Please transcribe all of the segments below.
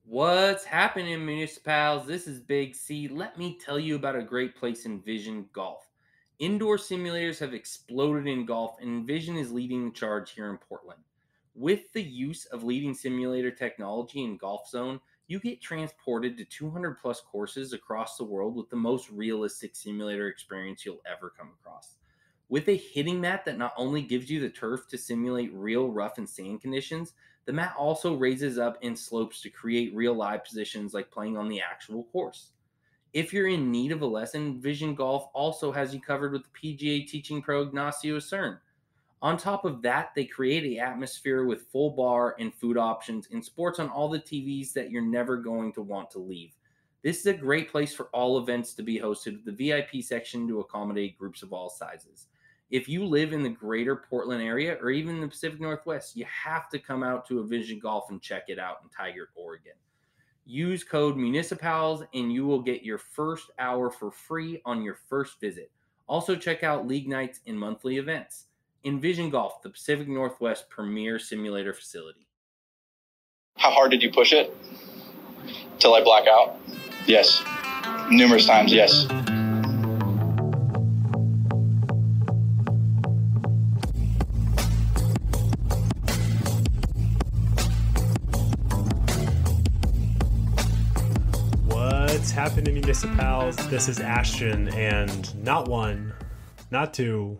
What's happening, Municipals? This is Big C. Let me tell you about a great place in Vision Golf. Indoor simulators have exploded in golf, and Vision is leading the charge here in Portland. With the use of leading simulator technology in Golf Zone, you get transported to 200 plus courses across the world with the most realistic simulator experience you'll ever come across. With a hitting mat that not only gives you the turf to simulate real rough and sand conditions, the mat also raises up and slopes to create real live positions like playing on the actual course. If you're in need of a lesson, Vision Golf also has you covered with the PGA teaching pro Ignacio Cern. On top of that, they create an atmosphere with full bar and food options and sports on all the TVs that you're never going to want to leave. This is a great place for all events to be hosted with the VIP section to accommodate groups of all sizes. If you live in the greater Portland area or even the Pacific Northwest, you have to come out to a Vision Golf and check it out in Tigard, Oregon. Use code Municipals and you will get your first hour for free on your first visit. Also, check out league nights and monthly events. Envision Golf, the Pacific Northwest premier simulator facility. How hard did you push it? Till I black out? Yes. Numerous times, yes. What's happening, Municipals? This is Ashton, and not one, not two,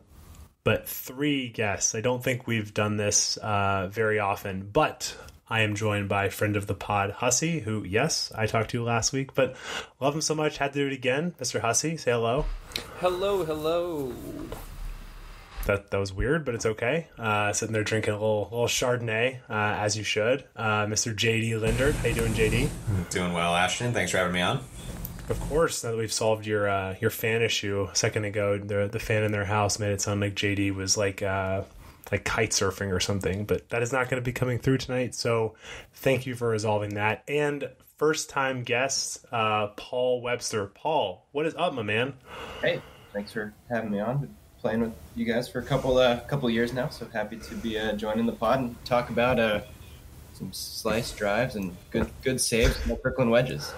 but three guests. I don't think we've done this very often, but I am joined by a friend of the pod, Hussey, who, yes, I talked to last week, but love him so much, had to do it again. Mr. Hussey, say hello. Hello. That was weird, but it's okay. Sitting there drinking a little Chardonnay, as you should. Mr. JD Lindert, how you doing, JD? Doing well, Ashton. Thanks for having me on. Of course, now that we've solved your fan issue a second ago, the fan in their house made it sound like JD was like kite surfing or something, but that is not going to be coming through tonight, so thank you for resolving that. And first-time guest, Paul Webster. Paul, what is up, my man? Hey, thanks for having me on. Been playing with you guys for a couple years now, so happy to be joining the pod and talk about some slice drives and good saves, no Kirkland wedges.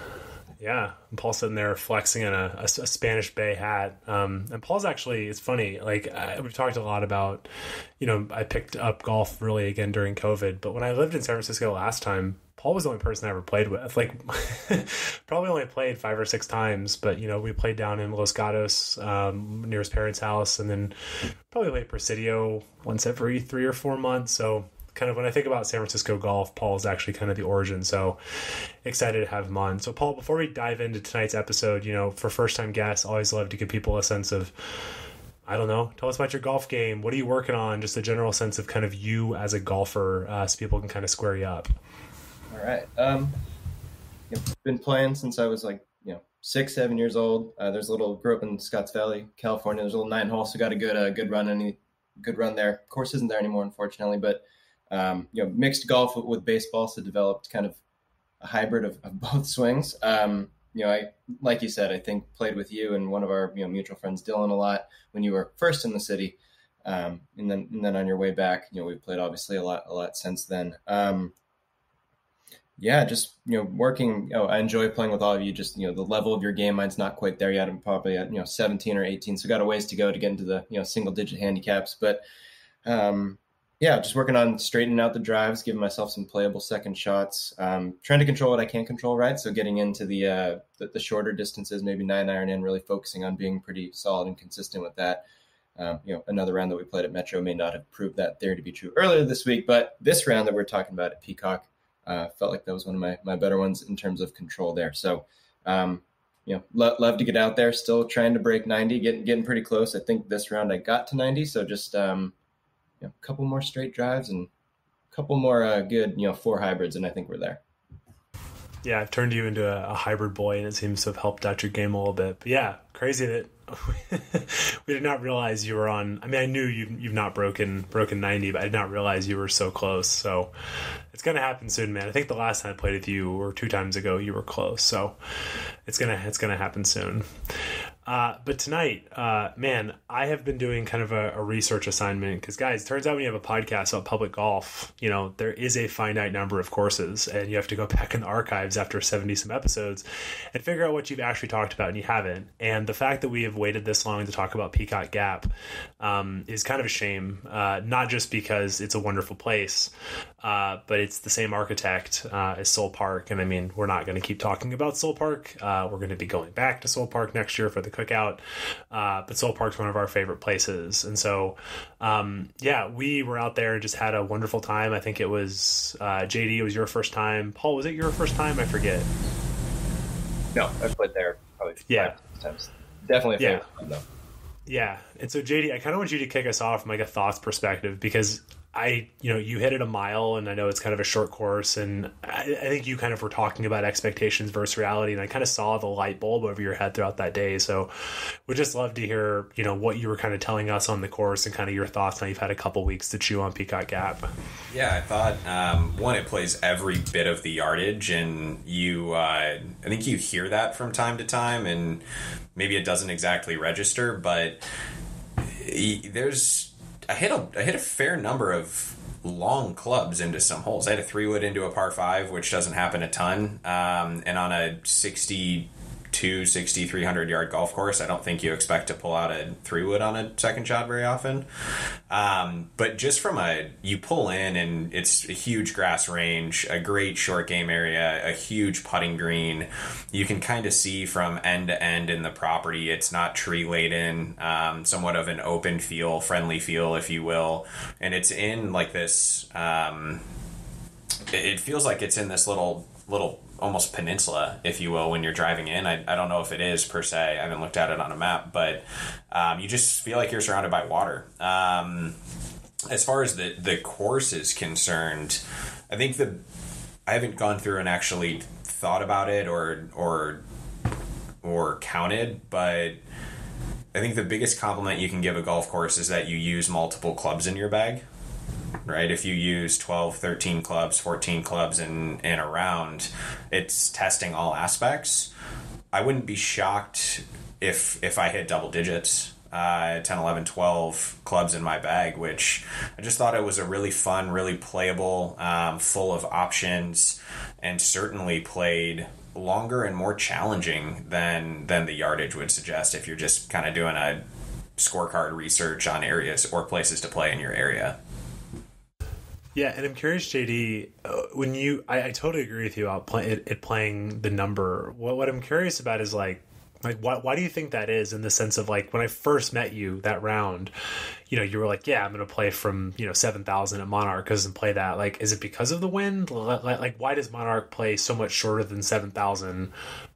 Yeah, and Paul's sitting there flexing in a Spanish Bay hat. And Paul's actually, it's funny, we've talked a lot about, I picked up golf really again during COVID, but when I lived in San Francisco last time, Paul was the only person I ever played with. Probably only played 5 or 6 times, but, we played down in Los Gatos, near his parents' house, and then probably played Presidio once every 3 or 4 months, so kind of when I think about San Francisco golf, Paul is actually kind of the origin. So excited to have him on. So Paul, before we dive into tonight's episode, for first-time guests, always love to give people a sense of, I don't know, tell us about your golf game. What are you working on? Just a general sense of kind of you as a golfer, so people can kind of square you up. All right. Been playing since I was 6, 7 years old. Grew up in Scotts Valley, California. There's a little 9-hole, so got a good run there. Course isn't there anymore, unfortunately, but mixed golf with baseball, so developed kind of a hybrid of both swings. I, like you said, I think played with you and one of our mutual friends, Dylan, a lot when you were first in the city, and then on your way back, we've played obviously a lot since then. Just working. I enjoy playing with all of you. Just the level of your game, mine's not quite there yet. I'm probably at 17 or 18, so got a ways to go to get into the single digit handicaps, but. Just working on straightening out the drives, giving myself some playable second shots, trying to control what I can't control, right? So getting into the shorter distances, maybe 9-iron in, really focusing on being pretty solid and consistent with that. Another round that we played at Metro may not have proved that theory to be true earlier this week, but this round that we're talking about at Peacock felt like that was one of my better ones in terms of control there. So, love to get out there, still trying to break 90, getting pretty close. I think this round I got to 90, so just a couple more straight drives and a couple more good, 4 hybrids, and I think we're there. Yeah, I've turned you into a hybrid boy, and it seems to have helped out your game a little bit. But yeah, crazy that we did not realize you were on. I mean, I knew you've not broken 90, but I did not realize you were so close. So it's gonna happen soon, man. I think the last time I played with you, or 2 times ago, you were close. So it's gonna happen soon. But tonight, man, I have been doing kind of a research assignment because, guys, it turns out when you have a podcast about public golf, you know, there is a finite number of courses and you have to go back in the archives after 70 some episodes and figure out what you've actually talked about and you haven't. And the fact that we have waited this long to talk about Peacock Gap is kind of a shame, not just because it's a wonderful place, but it's the same architect as Soul Park. And I mean, we're not going to keep talking about Soul Park. We're going to be going back to Soul Park next year for the cookout, but Soul Park's one of our favorite places. And so, yeah, we were out there and just had a wonderful time. I think it was, JD, it was your first time. Paul, was it your first time? I forget. No, I've played there probably 5 times. Definitely a favorite time, though. Yeah. And so, JD, I kind of want you to kick us off from like a thoughts perspective, because you hit it a mile, and I know it's kind of a short course, and I think you kind of were talking about expectations versus reality, and I kind of saw the light bulb over your head throughout that day. So we'd just love to hear, what you were kind of telling us on the course and kind of your thoughts now you've had a couple weeks to chew on Peacock Gap. Yeah, I thought, one, it plays every bit of the yardage, and I think you hear that from time to time, and maybe it doesn't exactly register, but I hit a fair number of long clubs into some holes. I had a 3-wood into a par 5, which doesn't happen a ton. And on a 6,300 yard golf course, I don't think you expect to pull out a 3-wood on a second shot very often. But just from you pull in and it's a huge grass range, a great short game area, a huge putting green. You can kind of see from end to end in the property. It's not tree laden, somewhat of an open feel, friendly feel, if you will. And it's in like this, it feels like it's in this little almost peninsula, if you will, when you're driving in. I don't know if it is per se. I haven't looked at it on a map, but you just feel like you're surrounded by water. As far as the course is concerned, I think I haven't gone through and actually thought about it or counted, but I think the biggest compliment you can give a golf course is that you use multiple clubs in your bag. Right? If you use 12, 13 clubs, 14 clubs in a round, it's testing all aspects. I wouldn't be shocked if I hit double digits, 10, 11, 12 clubs in my bag, which I just thought it was a really fun, really playable, full of options, and certainly played longer and more challenging than the yardage would suggest if you're just kind of doing a scorecard research on areas or places to play in your area. Yeah, and I'm curious, JD, when I totally agree with you about playing the number. What I'm curious about is why do you think that is, in the sense of like when I first met you that round, you were like, yeah, I'm going to play from 7,000 at Monarch and play that. Like, is it because of the wind? Like, why does Monarch play so much shorter than 7,000,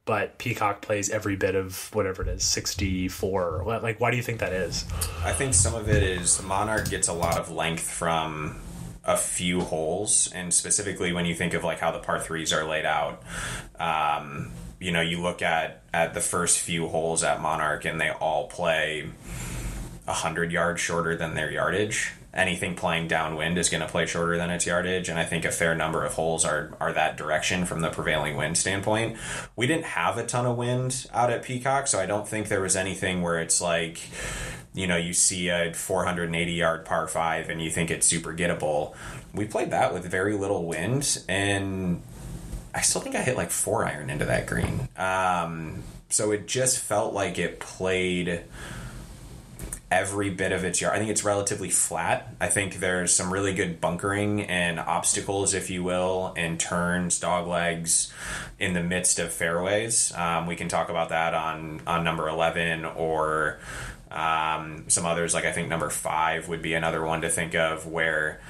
but Peacock plays every bit of whatever it is, 64? Like, why do you think that is? I think some of it is Monarch gets a lot of length from a few holes, and specifically when you think of like how the par 3s are laid out, you look at the first few holes at Monarch and they all play 100 yards shorter than their yardage. Anything playing downwind is going to play shorter than its yardage, and I think a fair number of holes are that direction from the prevailing wind standpoint. We didn't have a ton of wind out at Peacock, so I don't think there was anything where it's like, you see a 480-yard par 5 and you think it's super gettable. We played that with very little wind, and I still think I hit like 4-iron into that green. So it just felt like it played every bit of its yard. I think it's relatively flat. I think there's some really good bunkering and obstacles, if you will, and turns, dog legs in the midst of fairways. We can talk about that on number 11 or some others. Like I think number 5 would be another one to think of where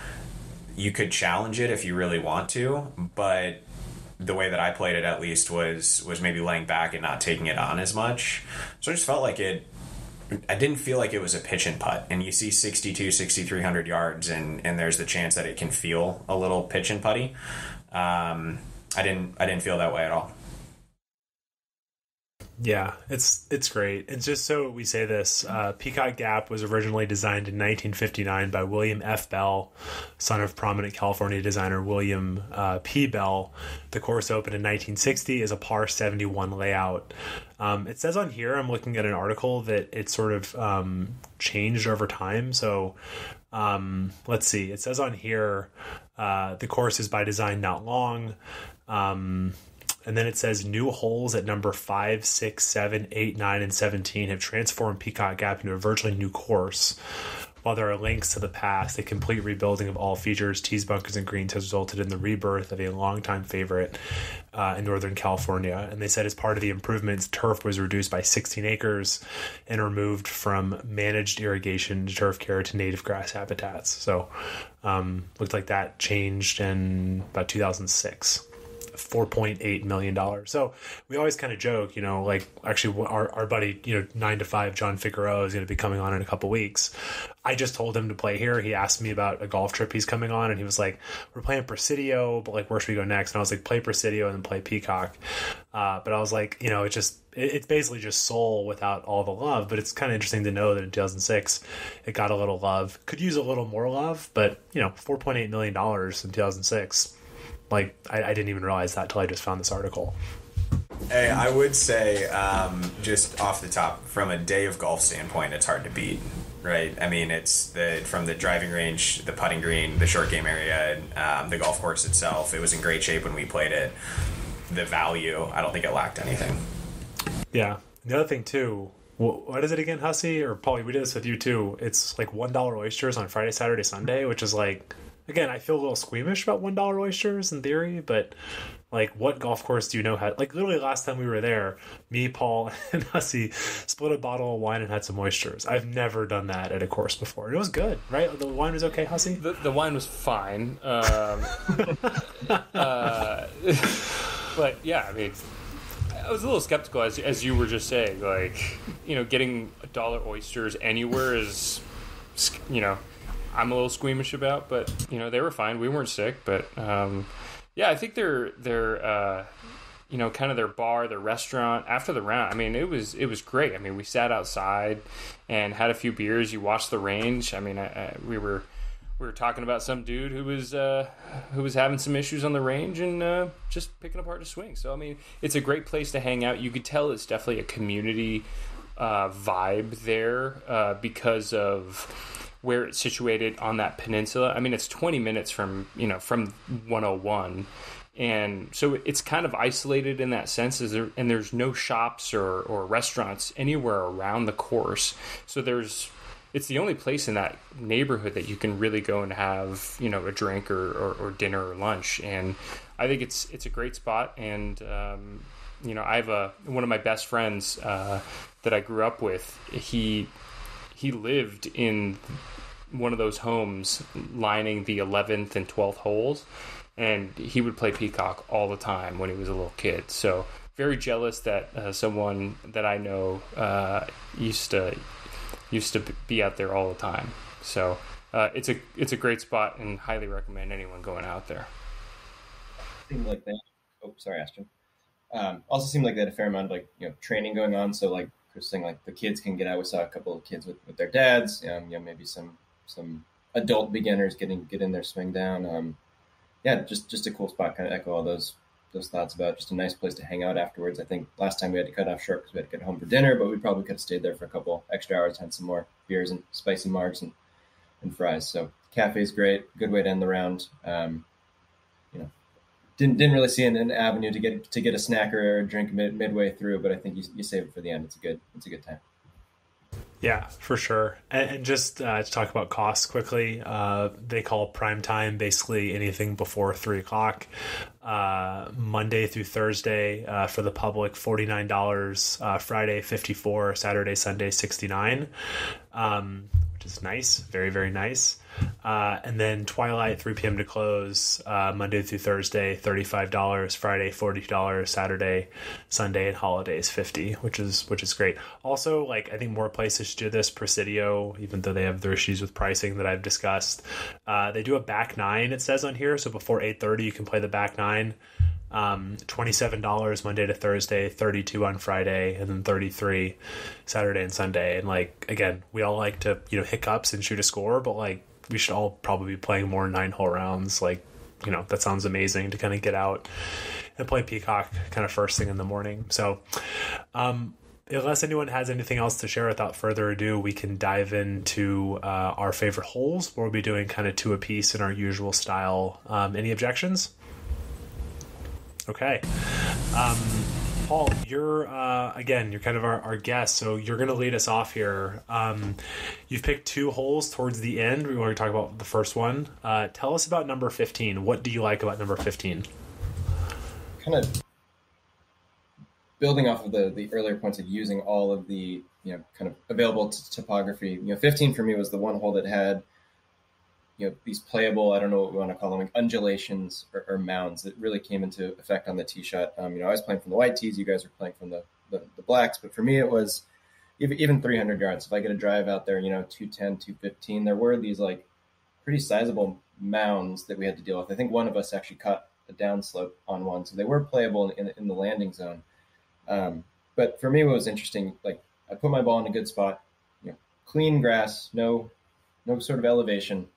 you could challenge it if you really want to, but the way that I played it at least was maybe laying back and not taking it on as much. So I just felt like I didn't feel like it was a pitch and putt, and you see 6,300 yards and there's the chance that it can feel a little pitch and putty. I didn't feel that way at all. Yeah, it's great. It's just so we say this. Peacock Gap was originally designed in 1959 by William F. Bell, son of prominent California designer William P. Bell. The course opened in 1960 as a par 71 layout. It says on here, I'm looking at an article, that it sort of changed over time. So let's see. It says on here, the course is by design, not long. And then it says new holes at number 5, 6, 7, 8, 9, and 17 have transformed Peacock Gap into a virtually new course. While there are links to the past, a complete rebuilding of all features, tees, bunkers, and greens has resulted in the rebirth of a longtime favorite in Northern California. And they said as part of the improvements, turf was reduced by 16 acres and removed from managed irrigation to turf care to native grass habitats. So looked like that changed in about 2006. $4.8 million. So we always kind of joke, like actually our buddy, 9 to 5, John Figueroa, is going to be coming on in a couple weeks. I just told him to play here. He asked me about a golf trip he's coming on, and he was like, we're playing Presidio, but like, where should we go next? And I was like, play Presidio and then play Peacock. But I was like, it's basically just Soul without all the love, but it's kind of interesting to know that in 2006, it got a little love. Could use a little more love, but $4.8 million in 2006. Like, I didn't even realize that till I just found this article. Hey, I would say, just off the top, from a day of golf standpoint, it's hard to beat, right? I mean, it's from the driving range, the putting green, the short game area, the golf course itself. It was in great shape when we played it. The value, I don't think it lacked anything. Yeah. The other thing, too, what is it again, Hussey? Or Paulie, we did this with you, too. It's like $1 oysters on Friday, Saturday, Sunday, which is like... Again, I feel a little squeamish about $1 oysters in theory, but like, what golf course do you know how? Like, literally last time we were there, me, Paul, and Hussey split a bottle of wine and had some oysters. I've never done that at a course before. It was good, right? The wine was okay, Hussey? The wine was fine. But yeah, I mean, I was a little skeptical, as you were just saying. Like, getting $1 oysters anywhere is, I'm a little squeamish about, but they were fine. We weren't sick, but yeah, I think they're kind of their bar, their restaurant after the round. I mean, it was great. I mean, we sat outside and had a few beers. You watched the range. I mean, we were talking about some dude who was having some issues on the range and just picking apart his swing. So I mean, it's a great place to hang out. You could tell it's definitely a community vibe there because of where it's situated on that peninsula. I mean, it's 20 minutes from 101. And so it's kind of isolated in that sense, and there's no shops or restaurants anywhere around the course. So it's the only place in that neighborhood that you can really go and have, a drink or dinner or lunch. And I think it's a great spot. And, I have one of my best friends that I grew up with. He lived in one of those homes lining the 11th and 12th holes, and he would play Peacock all the time when he was a little kid. So very jealous that someone that I know used to be out there all the time. So it's a great spot, and highly recommend anyone going out there. Seemed like that. Oh, sorry, Ashton. Also seemed like they had a fair amount of training going on. So like Chris saying, like the kids can get out. We saw a couple of kids with their dads. Maybe some adult beginners getting their swing down. Just a cool spot. Kind of echo all those thoughts about just a nice place to hang out afterwards. I think last time we had to cut off short because we had to get home for dinner, but we probably could have stayed there for a couple extra hours, had some more beers and spicy margs and fries. So cafe's great, good way to end the round. Didn't really see an avenue to get a snack or a drink midway through, but I think you save it for the end. It's a good time. Yeah, for sure. And just to talk about costs quickly, they call prime time basically anything before 3:00. Monday through Thursday for the public, $49. Friday, $54. Saturday, Sunday, $69. Which is nice, very, very nice. And then Twilight, 3 p.m. to close, Monday through Thursday, $35, Friday, $40, Saturday, Sunday, and holidays, $50, which is great. Also, I think more places do this. Presidio, even though they have their issues with pricing that I've discussed, they do a back nine, it says on here. So before 8:30, you can play the back nine. $27 Monday to Thursday, 32 on Friday, and then 33 Saturday and Sunday. And like, again, we all like to, hiccups and shoot a score, but like we should all probably be playing more 9-hole rounds. Like, that sounds amazing to kind of get out and play Peacock kind of first thing in the morning. So, unless anyone has anything else to share, without further ado, we can dive into our favorite holes. We'll be doing kind of 2 apiece in our usual style. Any objections? Okay. Paul, you're kind of our guest, so you're going to lead us off here. You've picked 2 holes towards the end. We want to talk about the first one. Tell us about number 15. What do you like about number 15? Kind of building off of the earlier points of using all of the kind of available topography. 15 for me was the one hole that had these playable, I don't know what we want to call them, like undulations or mounds that really came into effect on the tee shot. I was playing from the white tees, you guys were playing from the blacks, but for me it was even 300 yards. If I get a drive out there, 210, 215, there were these like pretty sizable mounds that we had to deal with. I think one of us actually caught a downslope on one, so they were playable in the landing zone. But for me, what was interesting, like I put my ball in a good spot, clean grass, no sort of elevation.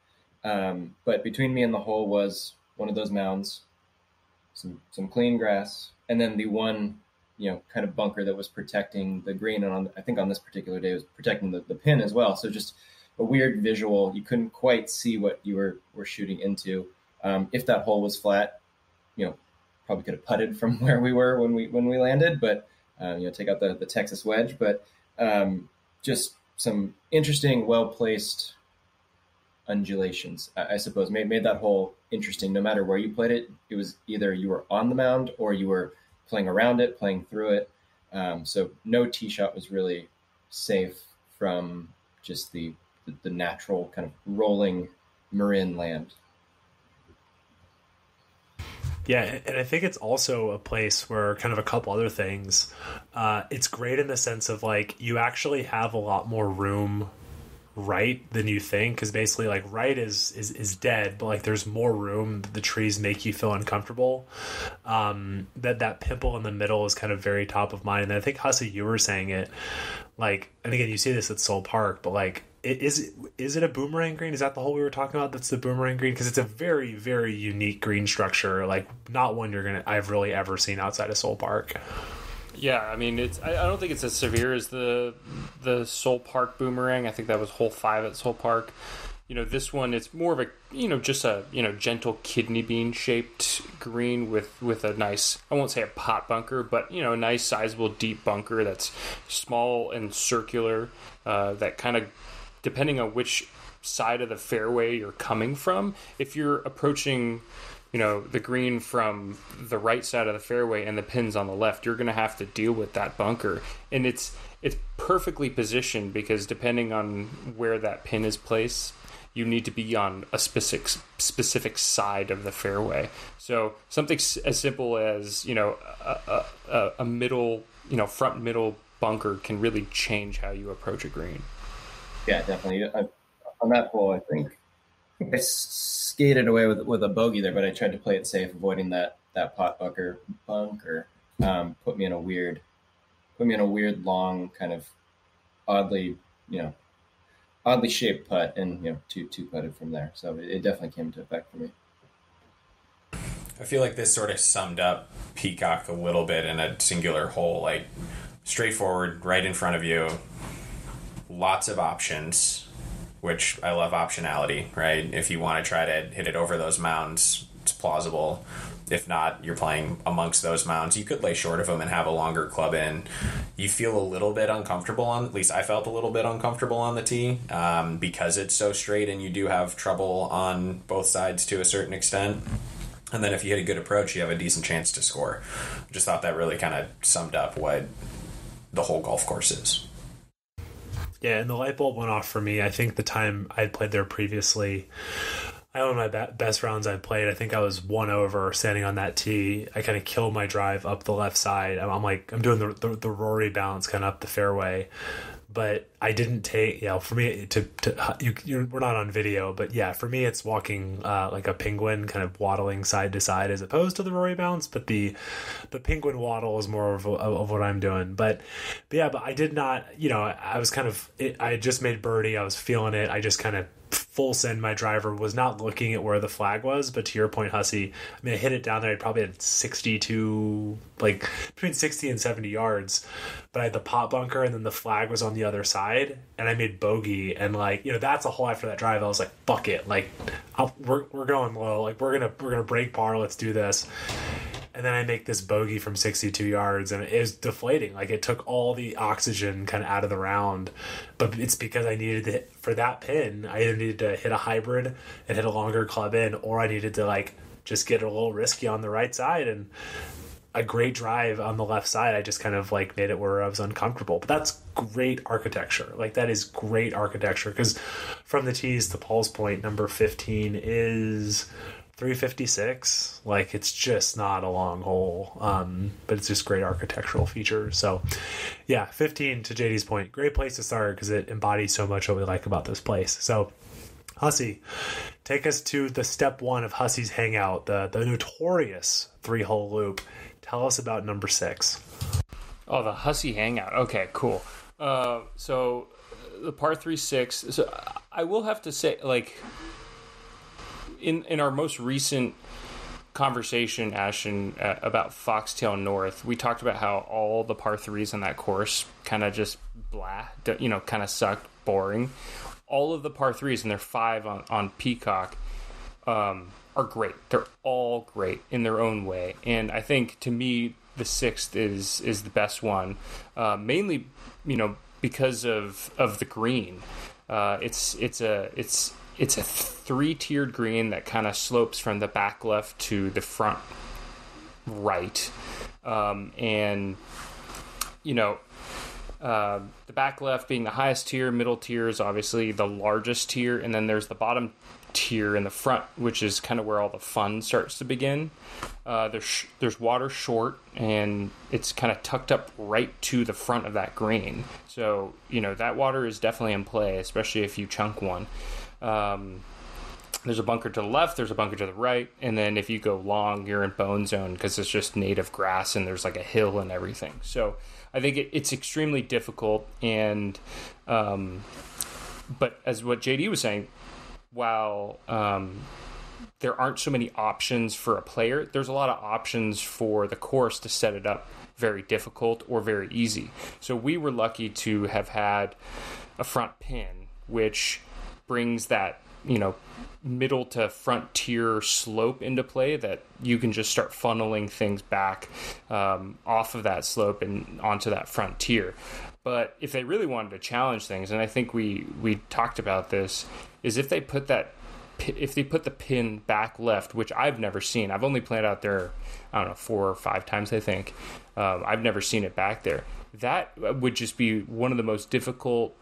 But between me and the hole was one of those mounds, some clean grass, and then the one, kind of bunker that was protecting the green. And I think on this particular day it was protecting the pin as well. So just a weird visual. You couldn't quite see what you were shooting into. If that hole was flat, probably could have putted from where we were when we landed, but take out the Texas wedge. But just some interesting, well-placed undulations, I suppose, made that hole interesting. No matter where you played it, it was either you were on the mound or you were playing around it, playing through it. So no tee shot was really safe from just the natural kind of rolling Marin land. Yeah, and I think it's also a place where kind of a couple other things. It's great in the sense of like you actually have a lot more room right than you think, because basically like right is dead, but like there's more room. The trees make you feel uncomfortable. That pimple in the middle is kind of very top of mind. And I think Hussey, you were saying it, like, and again you see this at Soul Park, but like is it a boomerang green? Is that the hole we were talking about? That's the boomerang green, because it's a very, very unique green structure, like not one I've really ever seen outside of Soul Park. Yeah, I mean, I don't think it's as severe as the Soul Park boomerang. I think that was hole 5 at Soul Park. This one, it's more of a, just a, gentle kidney bean shaped green with a nice, I won't say a pot bunker, but, a nice sizable deep bunker that's small and circular, that kind of, depending on which side of the fairway you're coming from, if you're approaching the green from the right side of the fairway and the pin's on the left, you're going to have to deal with that bunker. And it's perfectly positioned, because depending on where that pin is placed, you need to be on a specific side of the fairway. So something as simple as, a middle, front middle bunker can really change how you approach a green. Yeah, definitely. On that hole, I think I skated away with a bogey there, but I tried to play it safe, avoiding that pot bunker. Put me in a weird long kind of oddly shaped putt, and two putted from there. So it definitely came into effect for me. I feel like this sort of summed up Peacock a little bit in a singular hole, like straightforward, right in front of you, lots of options. Which I love optionality, right? If you want to try to hit it over those mounds, it's plausible. If not, you're playing amongst those mounds. You could lay short of them and have a longer club in. You feel a little bit uncomfortable at least I felt a little bit uncomfortable on the tee, because it's so straight and you do have trouble on both sides to a certain extent. And then if you hit a good approach, you have a decent chance to score. Just thought that really kind of summed up what the whole golf course is. Yeah, and the light bulb went off for me. I think the time I'd played there previously, one of my best rounds I played, I think I was 1 over standing on that tee. I kind of killed my drive up the left side. I'm doing the Rory balance kind of up the fairway. but I didn't take, for me we're not on video, but yeah, for me, it's walking like a penguin, kind of waddling side to side as opposed to the Rory bounce, but the penguin waddle is more of what I'm doing. But I did not, I was kind of, I had just made birdie. I was feeling it. I just kind of full send my driver, was not looking at where the flag was, but to your point, Hussey, I mean, I hit it down there. I probably had 62, like between 60 and 70 yards, but I had the pot bunker and then the flag was on the other side and I made bogey. And like, that's a hole after that drive. I was like, fuck it. Like we're going low. Like we're going to break par. Let's do this. And then I make this bogey from 62 yards and it was deflating. Like it took all the oxygen kind of out of the round, but it's because I needed to for that pin, I either needed to hit a hybrid and hit a longer club in, or I needed to like just get a little risky on the right side, and a great drive on the left side. I just kind of like made it where I was uncomfortable, but that's great architecture. Like that is great architecture, because from the tees to Paul's point, number 15 is 356. Like it's just not a long hole, but it's just great architectural features. So yeah, 15, to JD's point, great place to start because it embodies so much what we like about this place. So Hussey, take us to the step one of Hussey's hangout, the notorious 3-hole loop. Tell us about number 6. Oh, the Hussey hangout. Okay, cool. So the par 3-6. So I will have to say, like, in our most recent conversation, Ashton, about Foxtail North, we talked about how all the par 3s on that course kind of just kind of sucked, boring. All of the par 3s, and they're 5 on Peacock, are great. They're all great in their own way. And I think, to me, the 6th is the best one, mainly, because of the green. It's a 3-tiered green that kind of slopes from the back left to the front right. The back left being the highest tier, middle tier is obviously the largest tier, and then there's the bottom tier in the front, which is kind of where all the fun starts to begin. There's water short, and it's kind of tucked up right to the front of that green. So, that water is definitely in play, especially if you chunk one. There's a bunker to the left, there's a bunker to the right, and then if you go long, you're in bone zone because it's just native grass and there's like a hill and everything. So I think it's extremely difficult, and but as what JD was saying, while there aren't so many options for a player, there's a lot of options for the course to set it up very difficult or very easy. So we were lucky to have had a front pin, which brings that, middle to front tier slope into play, that you can just start funneling things back off of that slope and onto that front tier. But if they really wanted to challenge things, and I think we talked about this, is if they put the pin back left, which I've never seen. I've only played out there, 4 or 5 times, I think. I've never seen it back there. That would just be one of the most difficult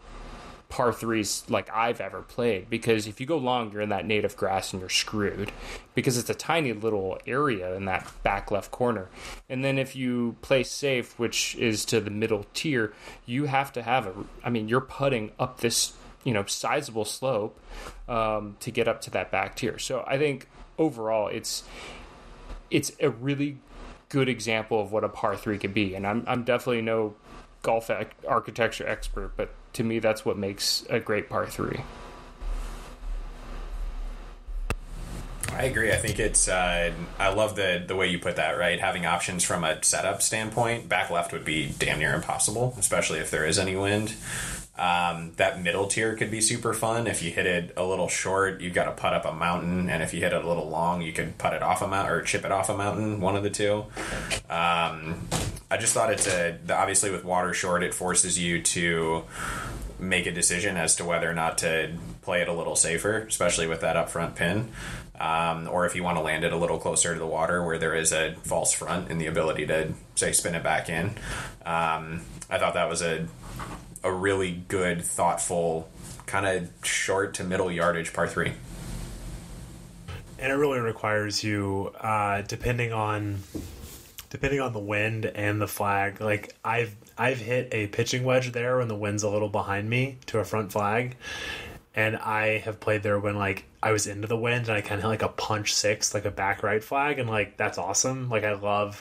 par 3s like I've ever played, because if you go long, you're in that native grass and you're screwed, because it's a tiny little area in that back left corner. And then if you play safe, which is to the middle tier, you have to have you're putting up this sizable slope to get up to that back tier. So I think overall it's a really good example of what a par 3 could be. And I'm definitely no golf architecture expert, but to me, that's what makes a great par 3. I agree. I think it's, I love the way you put that, right? Having options from a setup standpoint, back left would be damn near impossible, especially if there is any wind. That middle tier could be super fun. If you hit it a little short, you've got to putt up a mountain, and if you hit it a little long, you could putt it off a mountain or chip it off a mountain, one of the two. I just thought obviously with water short, it forces you to make a decision as to whether or not to play it a little safer, especially with that up front pin. Or if you want to land it a little closer to the water where there is a false front and the ability to, say, spin it back in. I thought that was a really good, thoughtful, kind of short to middle yardage par 3. And it really requires you, depending on depending on the wind and the flag, like I've hit a pitching wedge there when the wind's a little behind me to a front flag, and I have played there when like I was into the wind and I kind of hit like a punch six, like a back right flag, and like that's awesome. Like I love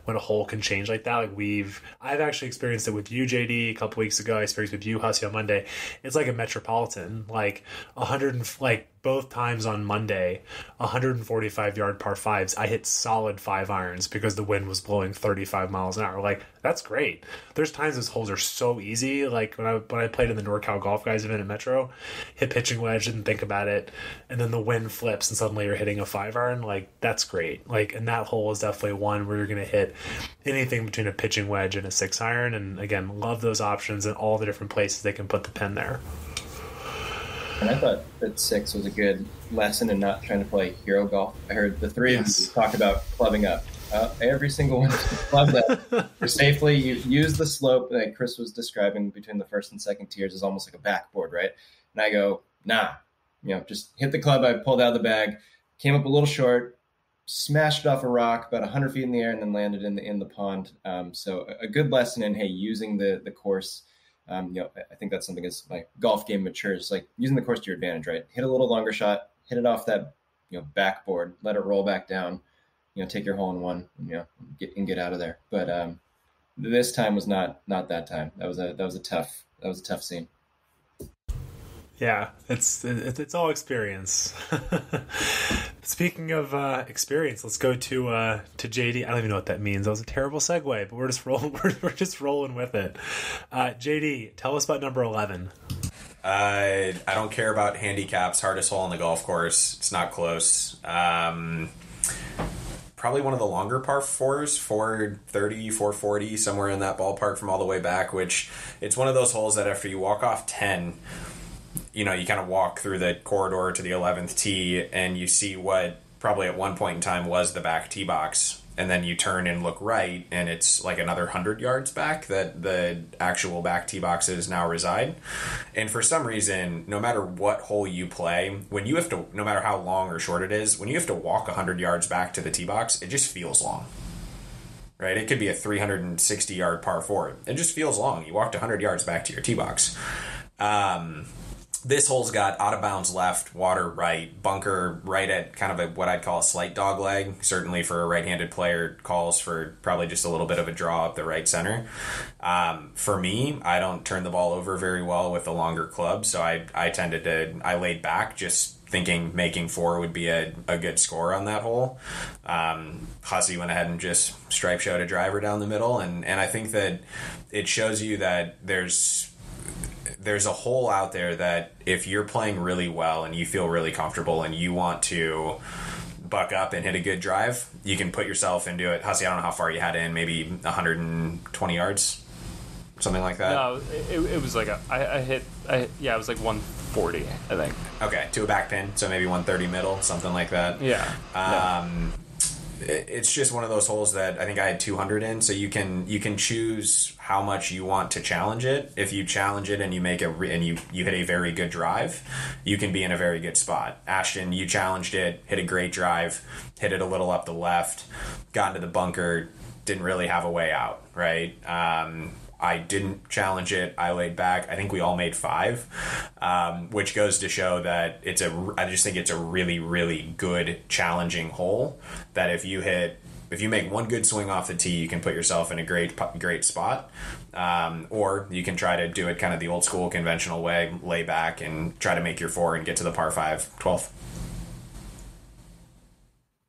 when a hole can change like that. Like I've actually experienced it with you, JD, a couple weeks ago. I experienced with you, Hussey, on Monday. It's like a metropolitan, like 100 like both times on Monday, 145-yard par fives. I hit solid 5-irons because the wind was blowing 35 miles an hour. Like that's great. There's times those holes are so easy. Like when I played in the NorCal Golf Guys event at Metro, hit pitching wedge, didn't think about it, and then the wind flips and suddenly you're hitting a 5-iron. Like that's great. Like, and that hole is definitely one where you're going to hit anything between a pitching wedge and a 6-iron. And again, love those options and all the different places they can put the pin there. And I thought that 6 was a good lesson in not trying to play hero golf. I heard the three of you talk about clubbing up. Every single one is clubbed up. You're safely. You use the slope that Chris was describing between the first and second tiers is almost like a backboard, right? And I go, nah, just hit the club I pulled out of the bag, came up a little short, smashed it off a rock about 100 feet in the air, and then landed in the pond. So a good lesson in, hey, using the course. I think that's something as my golf game matures, like using the course to your advantage, right? Hit a little longer shot, hit it off that, backboard, let it roll back down, take your hole in one, and get out of there. But this time was not that time. That was a tough scene. Yeah, it's all experience. Speaking of experience, let's go to JD. I don't even know what that means. That was a terrible segue, but we're just rolling. We're just rolling with it. JD, tell us about number 11. I don't care about handicaps. Hardest hole on the golf course. It's not close. Probably one of the longer par fours, 430, 440, somewhere in that ballpark from all the way back, which it's one of those holes that after you walk off 10, you kind of walk through the corridor to the 11th tee and you see what probably at one point in time was the back tee box. And then you turn and look right and it's like another 100 yards back that the actual back tee boxes now reside. And for some reason, no matter what hole you play, when you have to, no matter how long or short it is, when you have to walk 100 yards back to the tee box, it just feels long. Right? It could be a 360-yard par 4. It just feels long. You walked 100 yards back to your tee box. This hole's got out of bounds left, water right, bunker right at kind of what I'd call a slight dog leg. Certainly for a right-handed player, calls for probably just a little bit of a draw up the right center. For me, I don't turn the ball over very well with a longer club, so I laid back just thinking making 4 would be a good score on that hole. Hussey went ahead and just stripe showed a driver down the middle, and I think that it shows you that there's a hole out there that if you're playing really well and you feel really comfortable and you want to buck up and hit a good drive, you can put yourself into it. Hussey, I don't know how far you had in, maybe 120 yards, something like that. No, it was like it was like 140, I think. Okay, to a back pin, so maybe 130 middle, something like that. Yeah. It's just one of those holes that I think I had 200 in, so you can choose how much you want to challenge it. If you challenge it and you make you hit a very good drive, you can be in a very good spot. Ashton, you challenged it, hit a great drive, hit it a little up the left, got into the bunker, didn't really have a way out, right? I didn't challenge it. I laid back. I think we all made 5, which goes to show that I just think it's a really, really good challenging hole that if you make one good swing off the tee, you can put yourself in a great spot. Or you can try to do it kind of the old school conventional way, lay back and try to make your 4 and get to the par 5, 12th.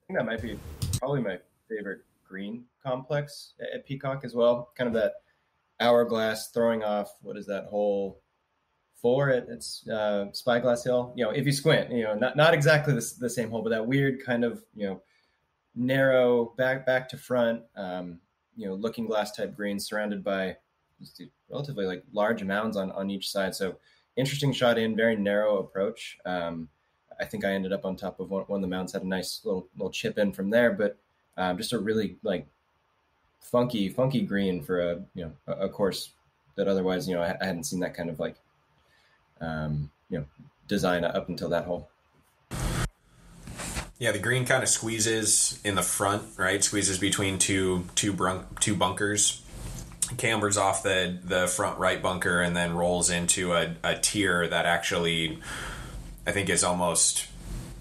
I think that might be probably my favorite green complex at Peacock as well. Kind of that hourglass throwing off, what is that, hole 4 it's Spyglass Hill. If you squint, not exactly the same hole, but that weird kind of, narrow back to front, looking glass type green surrounded by just relatively like large mounds on each side. So interesting shot in, very narrow approach. I think I ended up on top of one of the mounds, had a nice little chip in from there, but just a really like funky green for a course that otherwise, I hadn't seen that kind of like, design up until that hole. Yeah, the green kind of squeezes in the front, right? Squeezes between two bunkers, cambers off the front right bunker, and then rolls into a tier that actually, I think, is almost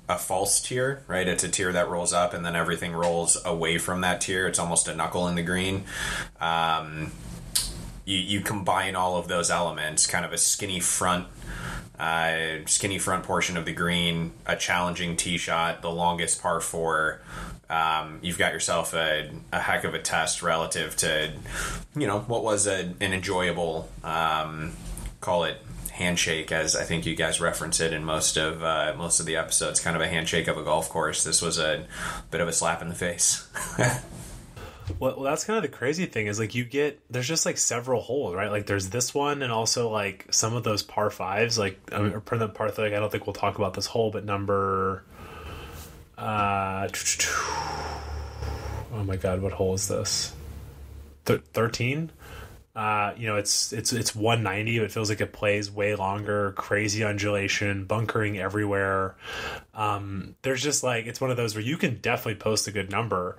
a false tier, right? It's a tier that rolls up, and then everything rolls away from that tier. It's almost a knuckle in the green. You combine all of those elements, kind of a skinny front portion of the green, a challenging tee shot, the longest par four. You've got yourself a heck of a test relative to, what was an enjoyable, call it handshake, as I think you guys reference it in most of the episodes, kind of a handshake of a golf course. This was a bit of a slap in the face. Well, that's kind of the crazy thing is like there's just like several holes, right? Like there's this one and also like some of those par fives, like or the par three. Like, I don't think we'll talk about this hole, but number, oh my God, what hole is this? 13. It's 190. It feels like it plays way longer. Crazy undulation, bunkering everywhere. There's just like, it's one of those where you can definitely post a good number,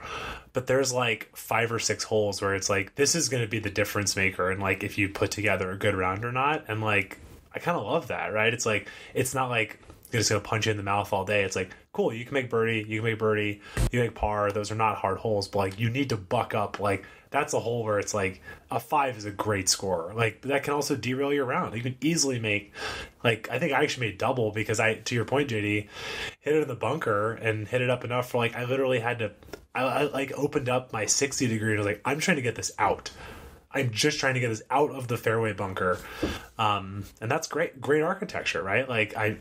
but there's like 5 or 6 holes where it's like, this is going to be the difference maker. And like, if you put together a good round or not. And like, I kind of love that, right? It's like, it's not like you're just going to punch you in the mouth all day. It's like, cool, you can make birdie, you make par. Those are not hard holes, but like, you need to buck up. Like, that's a hole where it's like a 5 is a great score. Like, that can also derail your round. You can easily make, like, I think I actually made double because to your point, JD, hit it in the bunker and hit it up enough for like, I literally had to, I like opened up my 60 degree and I was like, I'm trying to get this out. I'm just trying to get this out of the fairway bunker. And that's great architecture, right? Like I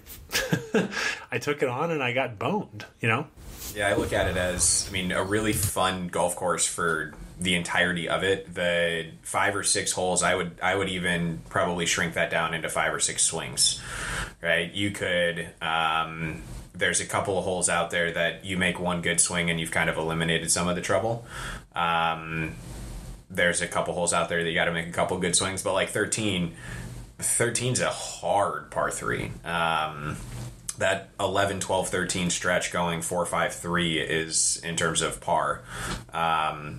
took it on and I got boned, Yeah, I look at it as, a really fun golf course for the entirety of it. The 5 or 6 holes, I would even probably shrink that down into 5 or 6 swings, right? You could, there's a couple of holes out there that you make one good swing and you've kind of eliminated some of the trouble. There's a couple holes out there that you got to make a couple good swings, but like 13's a hard par 3. That 11, 12, 13 stretch going 4, 5, 3 is, in terms of par,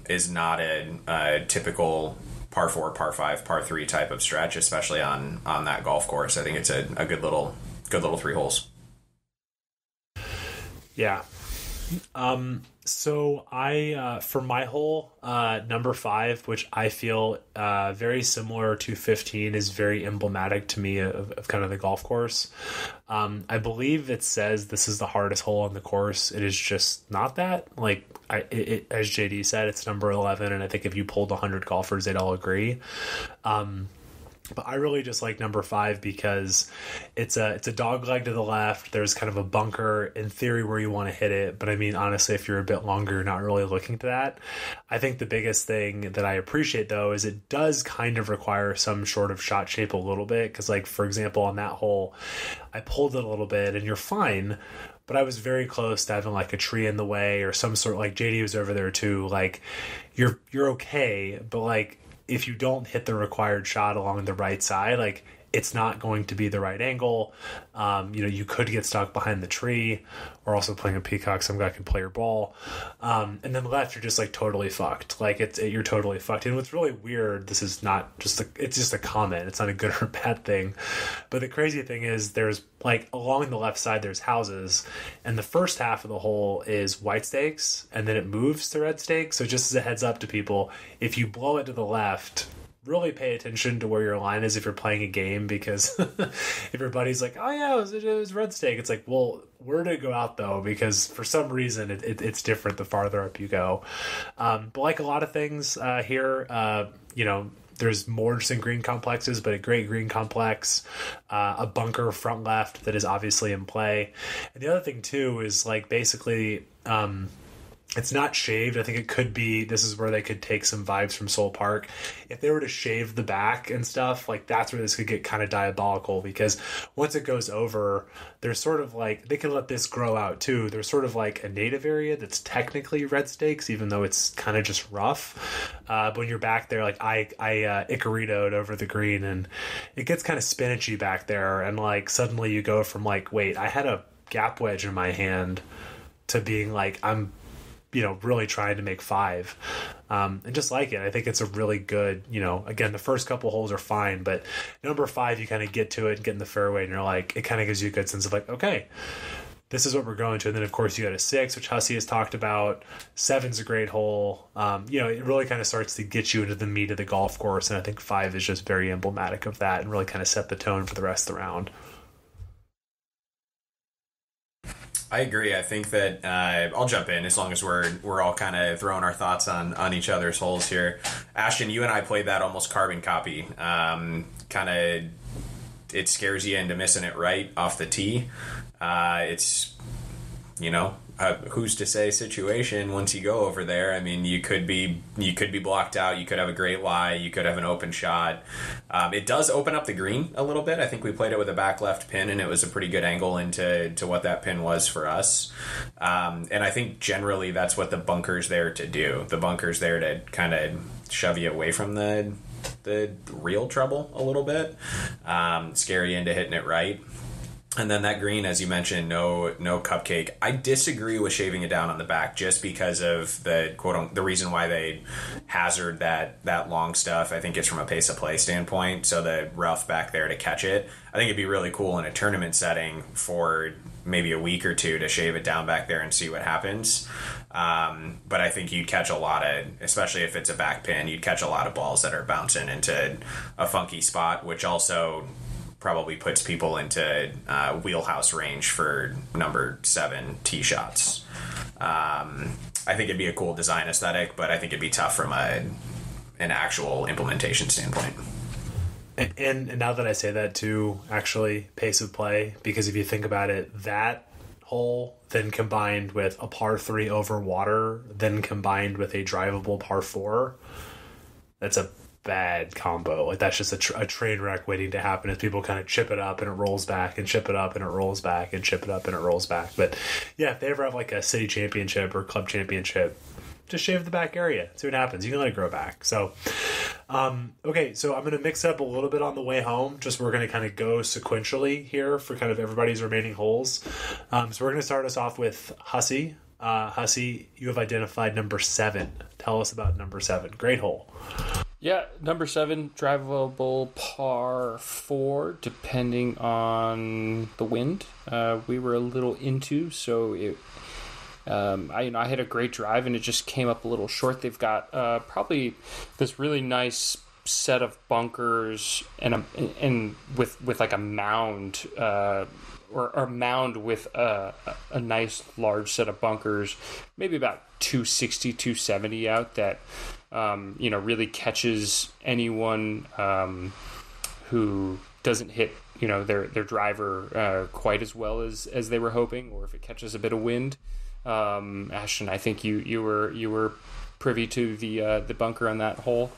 is not a typical par 4, par 5, par 3 type of stretch, especially on that golf course. I think it's a good little 3 holes. Yeah. So I, for my hole, number 5, which I feel very similar to 15, is very emblematic to me of kind of the golf course. I believe it says this is the hardest hole on the course. It is just not that. Like, as JD said, it's number 11, and I think if you polled 100 golfers, they'd all agree. But I really just like number 5 because it's a dog leg to the left. There's kind of a bunker in theory where you want to hit it. But honestly, if you're a bit longer, you're not really looking to that. I think the biggest thing that I appreciate though, is it does kind of require some sort of shot shape a little bit. Cause like, for example, on that hole, I pulled it a little bit and you're fine. But I was very close to having like a tree in the way or some sort, like JD was over there too. Like you're okay. But like, if you don't hit the required shot along the right side, like it's not going to be the right angle. You could get stuck behind the tree. We're also playing a Peacock. Some guy can play your ball. And then left, you're just like totally fucked. Like you're totally fucked. And what's really weird, this is not just it's just a comment. It's not a good or bad thing. But the crazy thing is there's like along the left side, there's houses, and the first half of the hole is white stakes, and then it moves to red stakes. So just as a heads up to people, if you blow it to the left, really pay attention to where your line is if you're playing a game, because if your buddy's like, oh yeah, it was red stake, it's like, well, where did it go out though? Because for some reason it's different the farther up you go. But like a lot of things here, there's more interesting green complexes, but a great green complex, a bunker front left that is obviously in play. And the other thing too is like basically, it's not shaved. I think it could be, this is where they could take some vibes from Soul Park. If they were to shave the back and stuff, like that's where this could get kind of diabolical, because once it goes over, there's sort of like, they could let this grow out too. There's sort of like a native area that's technically red stakes, even though it's kind of just rough. But when you're back there, like I Icarito'd over the green, and it gets kind of spinachy back there. And like suddenly you go from like, wait, I had a gap wedge in my hand to being like, I'm, really trying to make 5, and just like it. I think it's a really good, again, the first couple holes are fine, but number 5, you kind of get to it and get in the fairway, and you're like, it kind of gives you a good sense of like, okay, this is what we're going to. And then of course you got a 6, which Hussey has talked about. 7's a great hole. It really kind of starts to get you into the meat of the golf course. And I think 5 is just very emblematic of that and really kind of set the tone for the rest of the round. I agree. I think that I'll jump in as long as we're all kind of throwing our thoughts on each other's holes here. Ashton, you and I played that almost carbon copy. Kind of, it scares you into missing it right off the tee. It's, who's to say situation once you go over there. I mean, you could be blocked out. You could have a great lie. You could have an open shot. It does open up the green a little bit. I think we played it with a back left pin, and it was a pretty good angle into what that pin was for us. And I think generally that's what the bunker's there to do. The bunker's there to kind of shove you away from the real trouble a little bit, scare you into hitting it right. And then that green, as you mentioned, no cupcake. I disagree with shaving it down on the back just because of the reason why they hazard that long stuff. I think it's from a pace of play standpoint. So the rough back there to catch it. I think it'd be really cool in a tournament setting for maybe a week or two to shave it down back there and see what happens. But I think you'd catch a lot of, especially if it's a back pin, you'd catch a lot of balls that are bouncing into a funky spot, which also probably puts people into wheelhouse range for number 7 tee shots. I think it'd be a cool design aesthetic, but I think it'd be tough from an actual implementation standpoint. And now that I say that too, actually, pace of play, because if you think about it, that hole then combined with a par 3 over water, then combined with a drivable par 4, that's a bad combo. Like that's just a train wreck waiting to happen as people kind of chip it up and it rolls back and chip it up and it rolls back and chip it up and it rolls back. But yeah, if they ever have like a city championship or club championship, just shave the back area, see what happens. You can let it grow back. So okay, so I'm going to mix up a little bit on the way home. Just we're going to kind of go sequentially here for kind of everybody's remaining holes. So we're going to start us off with Hussey. Hussey, you have identified number 7. Tell us about number 7. Great hole. Yeah, number 7, drivable par 4, depending on the wind. We were a little into, so it. I hit a great drive and it just came up a little short. They've got probably this really nice set of bunkers and with like a mound or a mound with a nice large set of bunkers, maybe about 260, 270 out that. Really catches anyone who doesn't hit, their driver quite as well as they were hoping, or if it catches a bit of wind. Ashton, I think you were privy to the bunker on that hole.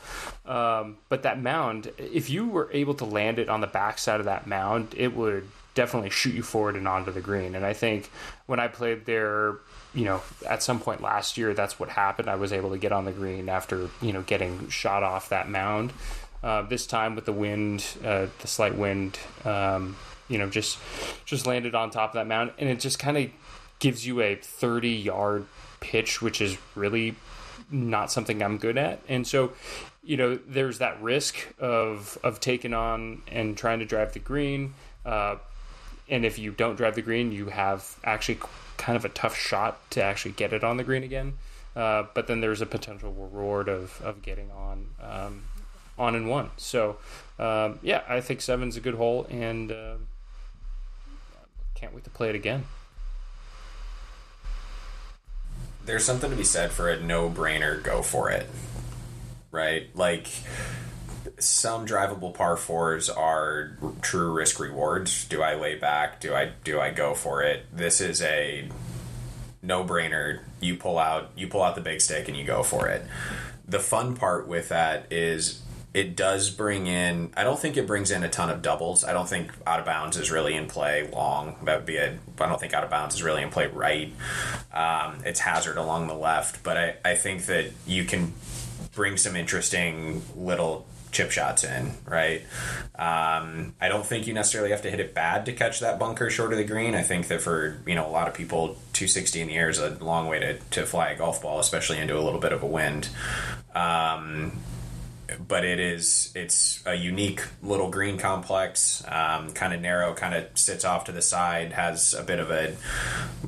But that mound, if you were able to land it on the backside of that mound, it would definitely shoot you forward and onto the green. And I think when I played there, at some point last year, that's what happened. I was able to get on the green after, getting shot off that mound. This time with the wind, the slight wind, just landed on top of that mound. And it just kind of gives you a 30-yard pitch, which is really not something I'm good at. And so, there's that risk of taking on and trying to drive the green. And if you don't drive the green, you have actually kind of a tough shot to actually get it on the green again. But then there's a potential reward of getting on and one. So, I think 7's a good hole, and can't wait to play it again. There's something to be said for a no-brainer go for it, right? Like, some drivable par 4s are true risk rewards. Do I lay back? Do I go for it? This is a no-brainer. You pull out the big stick and you go for it. The fun part with that is it does bring in, I don't think it brings in a ton of doubles. I don't think out of bounds is really in play long. I don't think out of bounds is really in play right. It's hazard along the left, but I think that you can bring some interesting little chip shots in, right? I don't think you necessarily have to hit it bad to catch that bunker short of the green. I think that for, a lot of people, 260 in the air is a long way to fly a golf ball, especially into a little bit of a wind. But it's a unique little green complex, kind of narrow, kind of sits off to the side, has a bit of a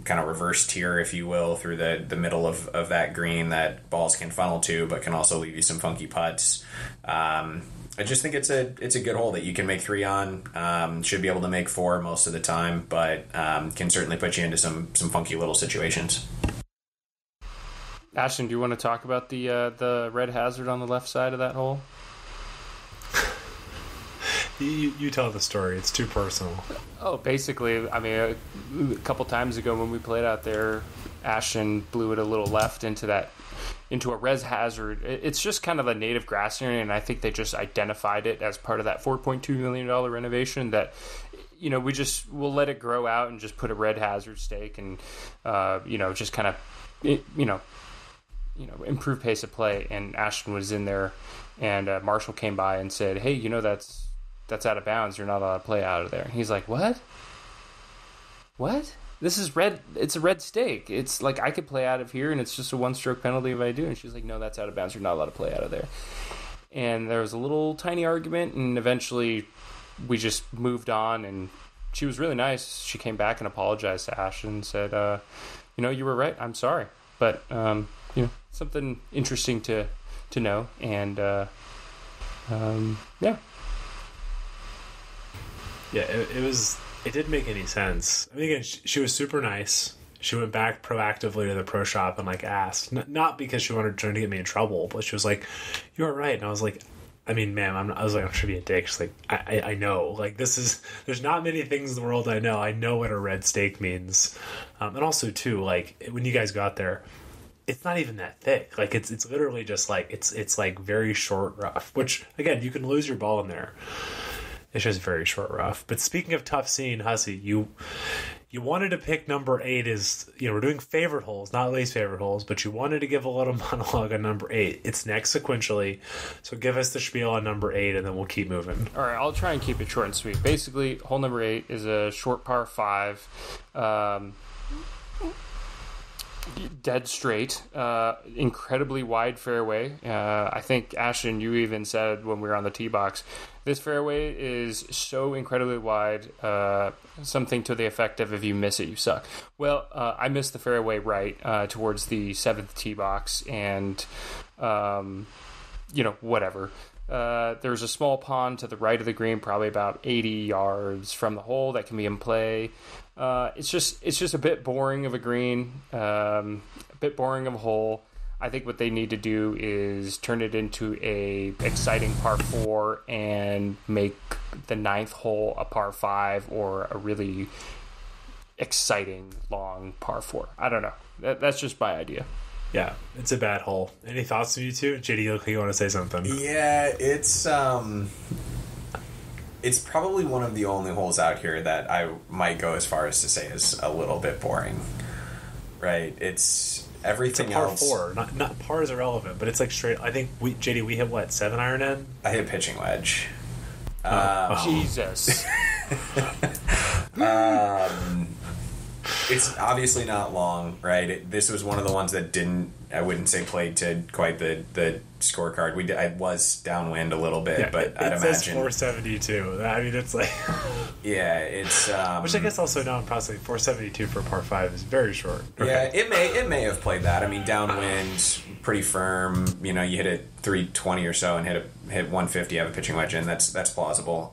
kind of reverse tier, if you will, through the middle of that green that balls can funnel to, but can also leave you some funky putts. I just think it's a good hole that you can make 3 on. Should be able to make 4 most of the time, but can certainly put you into some funky little situations. Ashton, do you want to talk about the red hazard on the left side of that hole? You tell the story. It's too personal. Oh, basically, I mean, a couple times ago when we played out there, Ashton blew it a little left into a res hazard. It's just kind of a native grass area, and I think they just identified it as part of that $4.2 million renovation that, we'll let it grow out and just put a red hazard stake and, just kind of, improve pace of play. And Ashton was in there, and Marshall came by and said, "Hey, that's out of bounds. You're not allowed to play out of there." And he's like, "What? This is red. It's a red stake. It's like I could play out of here, and it's just a 1-stroke penalty if I do." And she's like, "No, that's out of bounds. You're not allowed to play out of there." And there was a little tiny argument, and eventually we just moved on. And she was really nice. She came back and apologized to Ashton and said, "You were right. I'm sorry, but something interesting to know." And yeah. Yeah, it didn't make any sense. I mean, again, she was super nice. She went back proactively to the pro shop and asked, not because she wanted to get me in trouble, but she was like, "You are right." And I was like, "I mean, ma'am, I'm trying to be a dick." She's like, I know, there's not many things in the world I know. I know what a red stake means. And also too, when you guys got there, it's not even that thick. It's literally just it's very short rough, which again, you can lose your ball in there. It's just very short rough. But speaking of tough scene, Hussey, you wanted to pick number 8 as, we're doing favorite holes, not least favorite holes, but you wanted to give a little monologue on number 8. It's next sequentially. So give us the spiel on number 8 and then we'll keep moving. All right, I'll try and keep it short and sweet. Basically, hole number 8 is a short par 5. Dead straight, incredibly wide fairway. I think, Ashton, you even said when we were on the tee box, this fairway is so incredibly wide, something to the effect of if you miss it, you suck. Well, I missed the fairway right towards the 7th tee box, and, whatever. There's a small pond to the right of the green, probably about 80 yards from the hole that can be in play. It's just a bit boring of a green, a bit boring of a hole. I think what they need to do is turn it into a exciting par 4 and make the 9th hole a par 5 or a really exciting long par 4. I don't know. That's just my idea. Yeah, it's a bad hole. Any thoughts from you two? JD, you look like you want to say something. Yeah, it's probably one of the only holes out here that I might go as far as to say is a little bit boring. Right? It's everything it's a par else. 4. Not par is irrelevant, but it's straight. I think we hit what, 7 iron in? I hit pitching wedge. Jesus. It's obviously not long, right? This was one of the ones that I wouldn't say played to quite the scorecard. I was downwind a little bit, yeah, but I'd imagine... It says 472. I mean, it's Yeah, it's... which I guess also now I'm possibly 472 for par 5 is very short. Yeah, it may have played that. I mean, downwind, pretty firm. You hit it 320 or so and hit 150, have a pitching wedge in. That's plausible.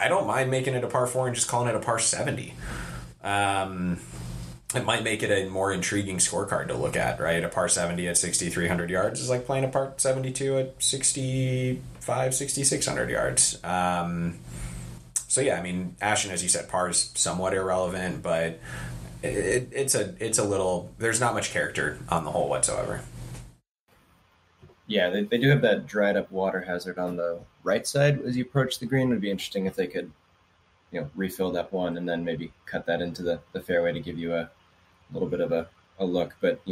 I don't mind making it a par 4 and just calling it a par 70. It might make it a more intriguing scorecard to look at, right? A par 70 at 6,300 yards is like playing a par 72 at 6,500, 6,600 yards. So yeah, I mean, Ashton, as you said, par is somewhat irrelevant, but it's a little. There's not much character on the hole whatsoever. Yeah, they do have that dried up water hazard on the right side as you approach the green. It would be interesting if they could, refill that one and then maybe cut that into the fairway to give you a little bit of a look. But,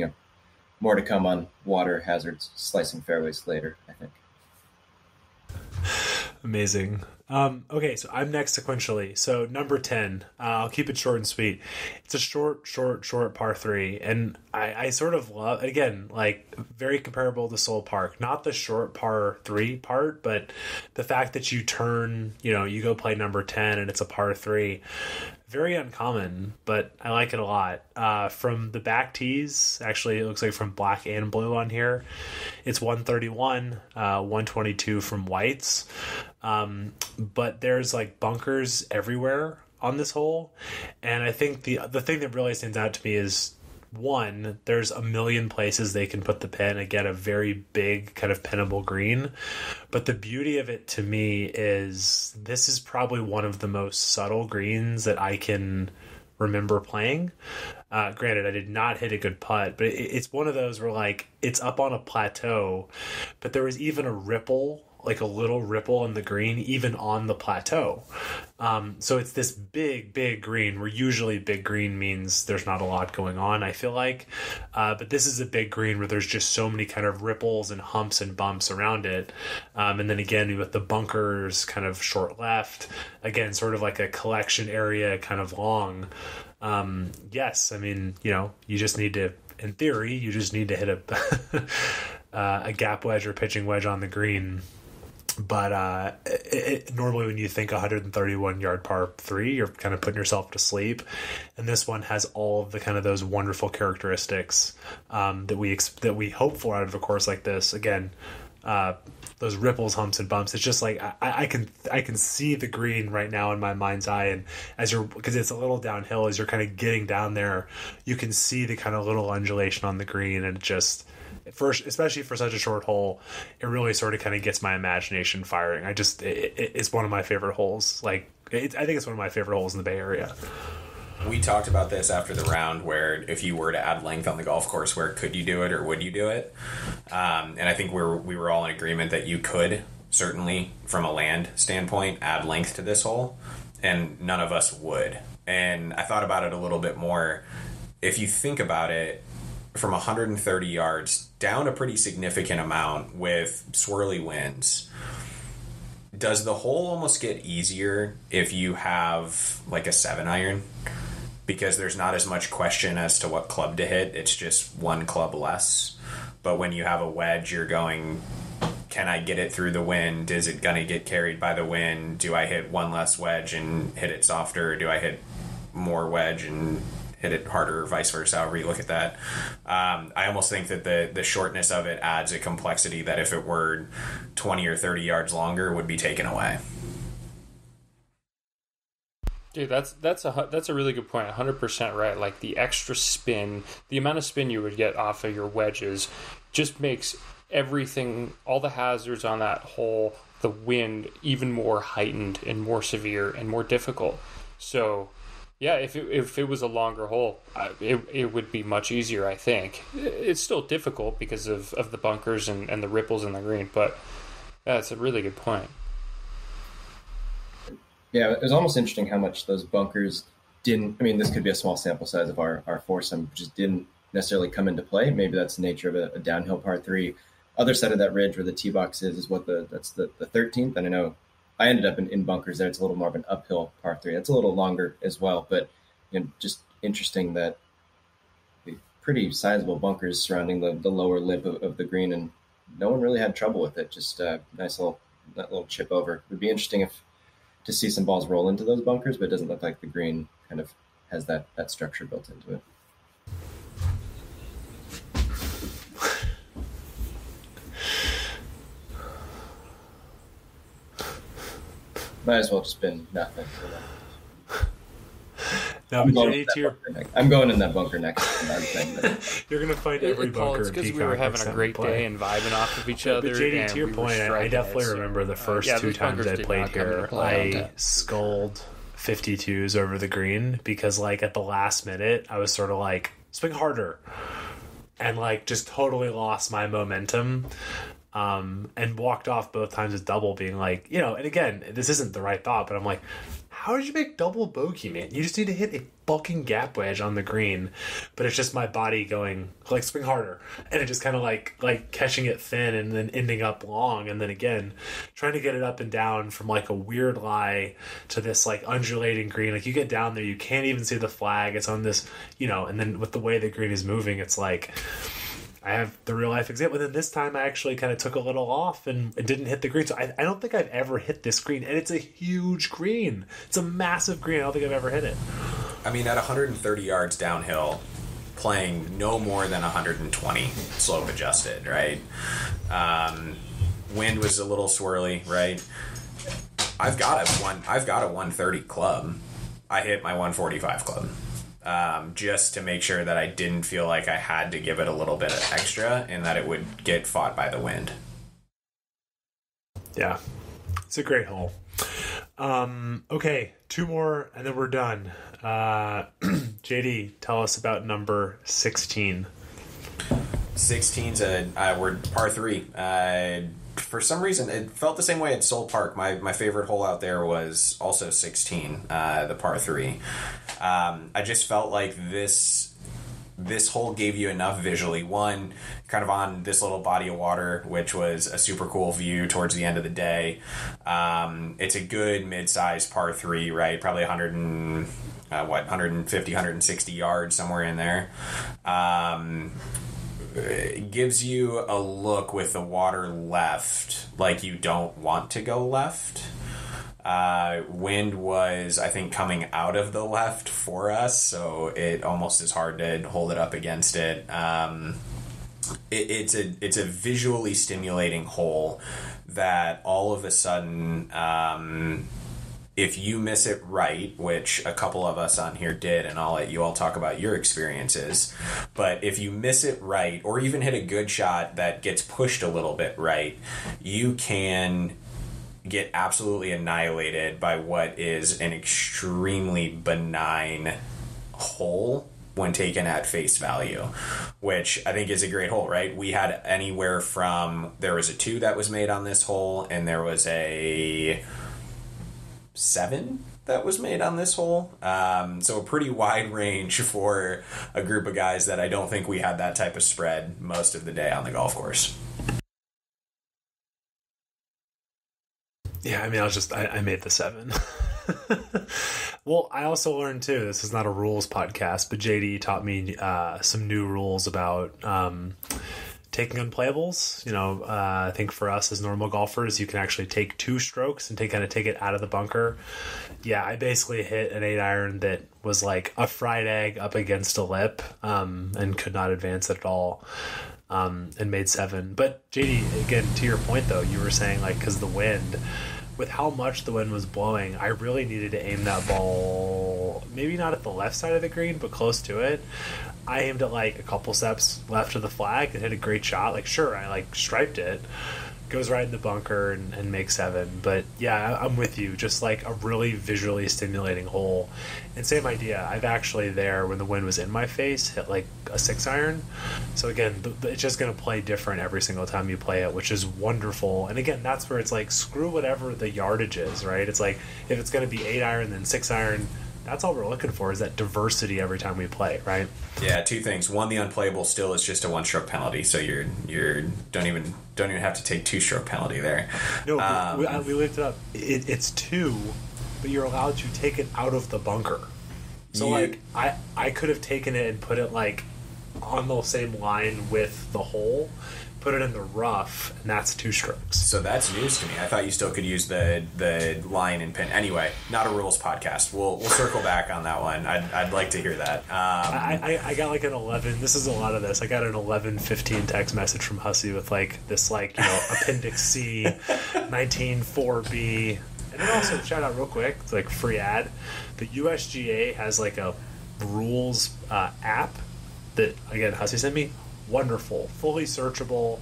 more to come on water hazards slicing fairways later, I think. Amazing. Okay, so I'm next sequentially. So number 10, I'll keep it short and sweet. It's a short par three. And I sort of love, again, like very comparable to Soul Park. Not the short par three part, but the fact that you turn, you go play number 10 and it's a par three. Very uncommon, but I like it a lot. From the back tees, actually, it looks like from black and blue on here. It's 131, 122 from whites. But there's like bunkers everywhere on this hole. And I think the thing that really stands out to me is, one, there's a million places they can put the pin and get a very big kind of pinnable green. But the beauty of it to me is this is probably one of the most subtle greens that I can remember playing. Granted, I did not hit a good putt, but it's one of those where like it's up on a plateau, but there was even a ripple, like a little ripple in the green, even on the plateau. So it's this big green, where usually big green means there's not a lot going on, I feel like. But this is a big green where there's just so many kind of ripples and humps and bumps around it. And then again, with the bunkers kind of short left, again, sort of like a collection area kind of long. Yes, I mean, you just need to, in theory, you just need to hit a gap wedge or pitching wedge on the green. But normally when you think 131 yard par three, you're kind of putting yourself to sleep. And this one has all of the kind of those wonderful characteristics that we hope for out of a course like this. Again, those ripples, humps, and bumps. It's just like I can see the green right now in my mind's eye, and because it's a little downhill, as you're kind of getting down there, you can see the kind of little undulation on the green, and it just, especially for such a short hole, it really sort of kind of gets my imagination firing. It's one of my favorite holes. I think it's one of my favorite holes in the Bay Area. We talked about this after the round, where if you were to add length on the golf course, where could you do it or would you do it? And I think we were all in agreement that you could, certainly from a land standpoint, add length to this hole, and none of us would. And I thought about it a little bit more. If you think about it, from 130 yards down a pretty significant amount with swirly winds, does the hole almost get easier if you have like a 7-iron? Because there's not as much question as to what club to hit. It's just one club less. But when you have a wedge, you're going, can I get it through the wind? Is it going to get carried by the wind? Do I hit one less wedge and hit it softer? Or do I hit more wedge and hit it harder, or vice versa, however you look at that? I almost think that the shortness of it adds a complexity that if it were 20 or 30 yards longer would be taken away. Dude, that's a really good point. 100% right. Like the extra spin, the amount of spin you would get off of your wedges just makes everything, all the hazards on that hole, the wind, even more heightened and more severe and more difficult. So yeah, if it was a longer hole, it would be much easier, I think. It's still difficult because of the bunkers and the ripples in the green, but that's a really good point. Yeah, it was almost interesting how much those bunkers didn't, I mean, this could be a small sample size of our foursome, just didn't necessarily come into play. Maybe that's the nature of a downhill par three. Other side of that ridge where the tee box is what that's the 13th. And I know I ended up in bunkers there. It's a little more of an uphill par three. It's a little longer as well, but just interesting that the pretty sizable bunkers surrounding the lower lip of the green, and no one really had trouble with it. Just a nice little chip over. It would be interesting to see some balls roll into those bunkers, but it doesn't look like the green kind of has that structure built into it. Might as well just been nothing. No, I'm going in that bunker next. You're going to find every bunker in Peacock. Because we were having a great day and vibing off of each other. But JD, to your point, I definitely remember the first two times I played here, I sculled 52s over the green because, at the last minute, I was sort of like, swing harder. And, just totally lost my momentum. And walked off both times as double, being like, and again, this isn't the right thought, but I'm like, how did you make double bogey, man? You just need to hit a fucking gap wedge on the green, but it's just my body going like swing harder, and it just kind of like catching it thin and then ending up long, and then again trying to get it up and down from like a weird lie to this like undulating green. Like you get down there, you can't even see the flag. It's on this, and then with the way the green is moving, it's like I have the real life example. And then this time I actually kind of took a little off and didn't hit the green. So I don't think I've ever hit this green. And it's a huge green. It's a massive green. I don't think I've ever hit it. I mean, at 130 yards downhill, playing no more than 120 slope adjusted, right? Wind was a little swirly, right? I've got a 130 club. I hit my 145 club. Just to make sure that I didn't feel like I had to give it a little bit of extra and that it would get fought by the wind. Yeah, it's a great hole. Okay, 2 more and then we're done. JD, tell us about number 16. 16's we're par 3. For some reason, it felt the same way at Soul Park. My favorite hole out there was also 16, the par 3. I just felt like this hole gave you enough visually. One, kind of on this little body of water, which was a super cool view towards the end of the day. It's a good mid-sized par 3, right? Probably 150, 160 yards, somewhere in there. It gives you a look with the water left, like you don't want to go left. Wind was, I think, coming out of the left for us, so it almost is hard to hold it up against it. It's a visually stimulating hole that all of a sudden, if you miss it right, which a couple of us on here did, and I'll let you all talk about your experiences, but if you miss it right, or even hit a good shot that gets pushed a little bit right, you can get absolutely annihilated by what is an extremely benign hole when taken at face value, which I think is a great hole, right? We had anywhere from, there was a 2 that was made on this hole, and there was a 7 that was made on this hole. So a pretty wide range for a group of guys that I don't think we had that type of spread most of the day on the golf course. Yeah, I mean, I made the 7. Well, I also learned too, this is not a rules podcast, but JD taught me some new rules about taking unplayables. I think for us as normal golfers, you can actually take 2 strokes and take it out of the bunker. Yeah, I basically hit an 8-iron that was like a fried egg up against a lip, and could not advance it at all. And made 7. But JD, again, to your point though, you were saying like, because the wind, with how much the wind was blowing, I really needed to aim that ball, maybe not at the left side of the green, but close to it. I aimed it like a couple steps left of the flag and hit a great shot. Like, sure, I like striped it, goes right in the bunker and makes 7. But yeah, I'm with you. Just like a really visually stimulating hole. And same idea. I've actually there, when the wind was in my face, hit like a 6-iron. So again, it's just going to play different every single time you play it, which is wonderful. And again, that's where it's like, screw whatever the yardage is, right? It's like, if it's going to be 8-iron, then 6-iron, that's all we're looking for, is that diversity every time we play, right? Yeah, 2 things. One, the unplayable still is just a 1-stroke penalty, so you don't even have to take 2-stroke penalty there. No, we looked it up. It's 2, but you're allowed to take it out of the bunker. So like I could have taken it and put it like on the same line with the hole, put it in the rough, and that's 2 strokes. So that's news to me. I thought you still could use the line and pin. Anyway, not a rules podcast. We'll circle back on that one. I'd like to hear that. I got like an 11. This is a lot of this. I got an 11:15 text message from Hussey with like this Appendix C, 19.4b. And then also, shout out real quick, like free ad, the USGA has like a rules app that, again, Hussey sent me. Wonderful, fully searchable.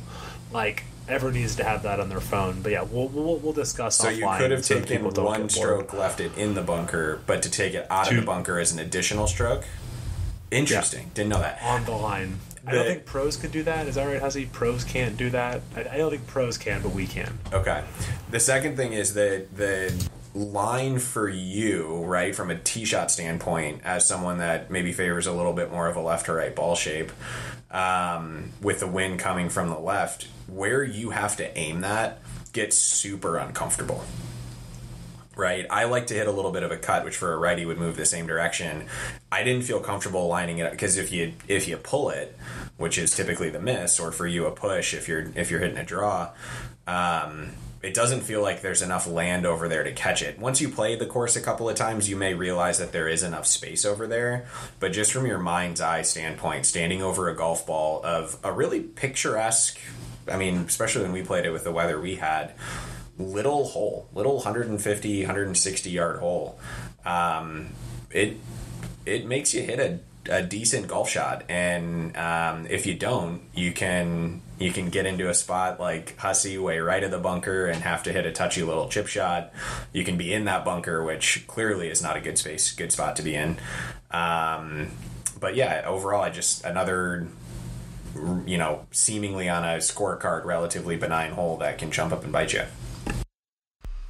Like, everyone needs to have that on their phone. But yeah, we'll discuss so offline. You could have so taken 1 stroke, left it in the bunker, but to take it out of the bunker as an additional stroke. Interesting. Yeah. Didn't know that. On the line. I don't think pros could do that. Is that right, Hussey? Pros can't do that. I don't think pros can, but we can. Okay. The second thing is that line for you, right, from a tee shot standpoint, as someone that maybe favors a little bit more of a left to right ball shape, with the wind coming from the left, where you have to aim that gets super uncomfortable. Right, I like to hit a little bit of a cut, which for a righty would move the same direction. I didn't feel comfortable lining it up because if you pull it, which is typically the miss, or for you a push if you're hitting a draw, it doesn't feel like there's enough land over there to catch it. Once you play the course a couple of times, you may realize that there is enough space over there. But just from your mind's eye standpoint, standing over a golf ball of a really picturesque, I mean, especially when we played it with the weather we had, little 150, 160 yard hole. It makes you hit a decent golf shot, and if you don't, you can get into a spot like Hussey way right of the bunker and have to hit a touchy little chip shot. You can be in that bunker, which clearly is not a good spot to be in. But yeah, overall, I just another, seemingly on a scorecard relatively benign hole that can jump up and bite you.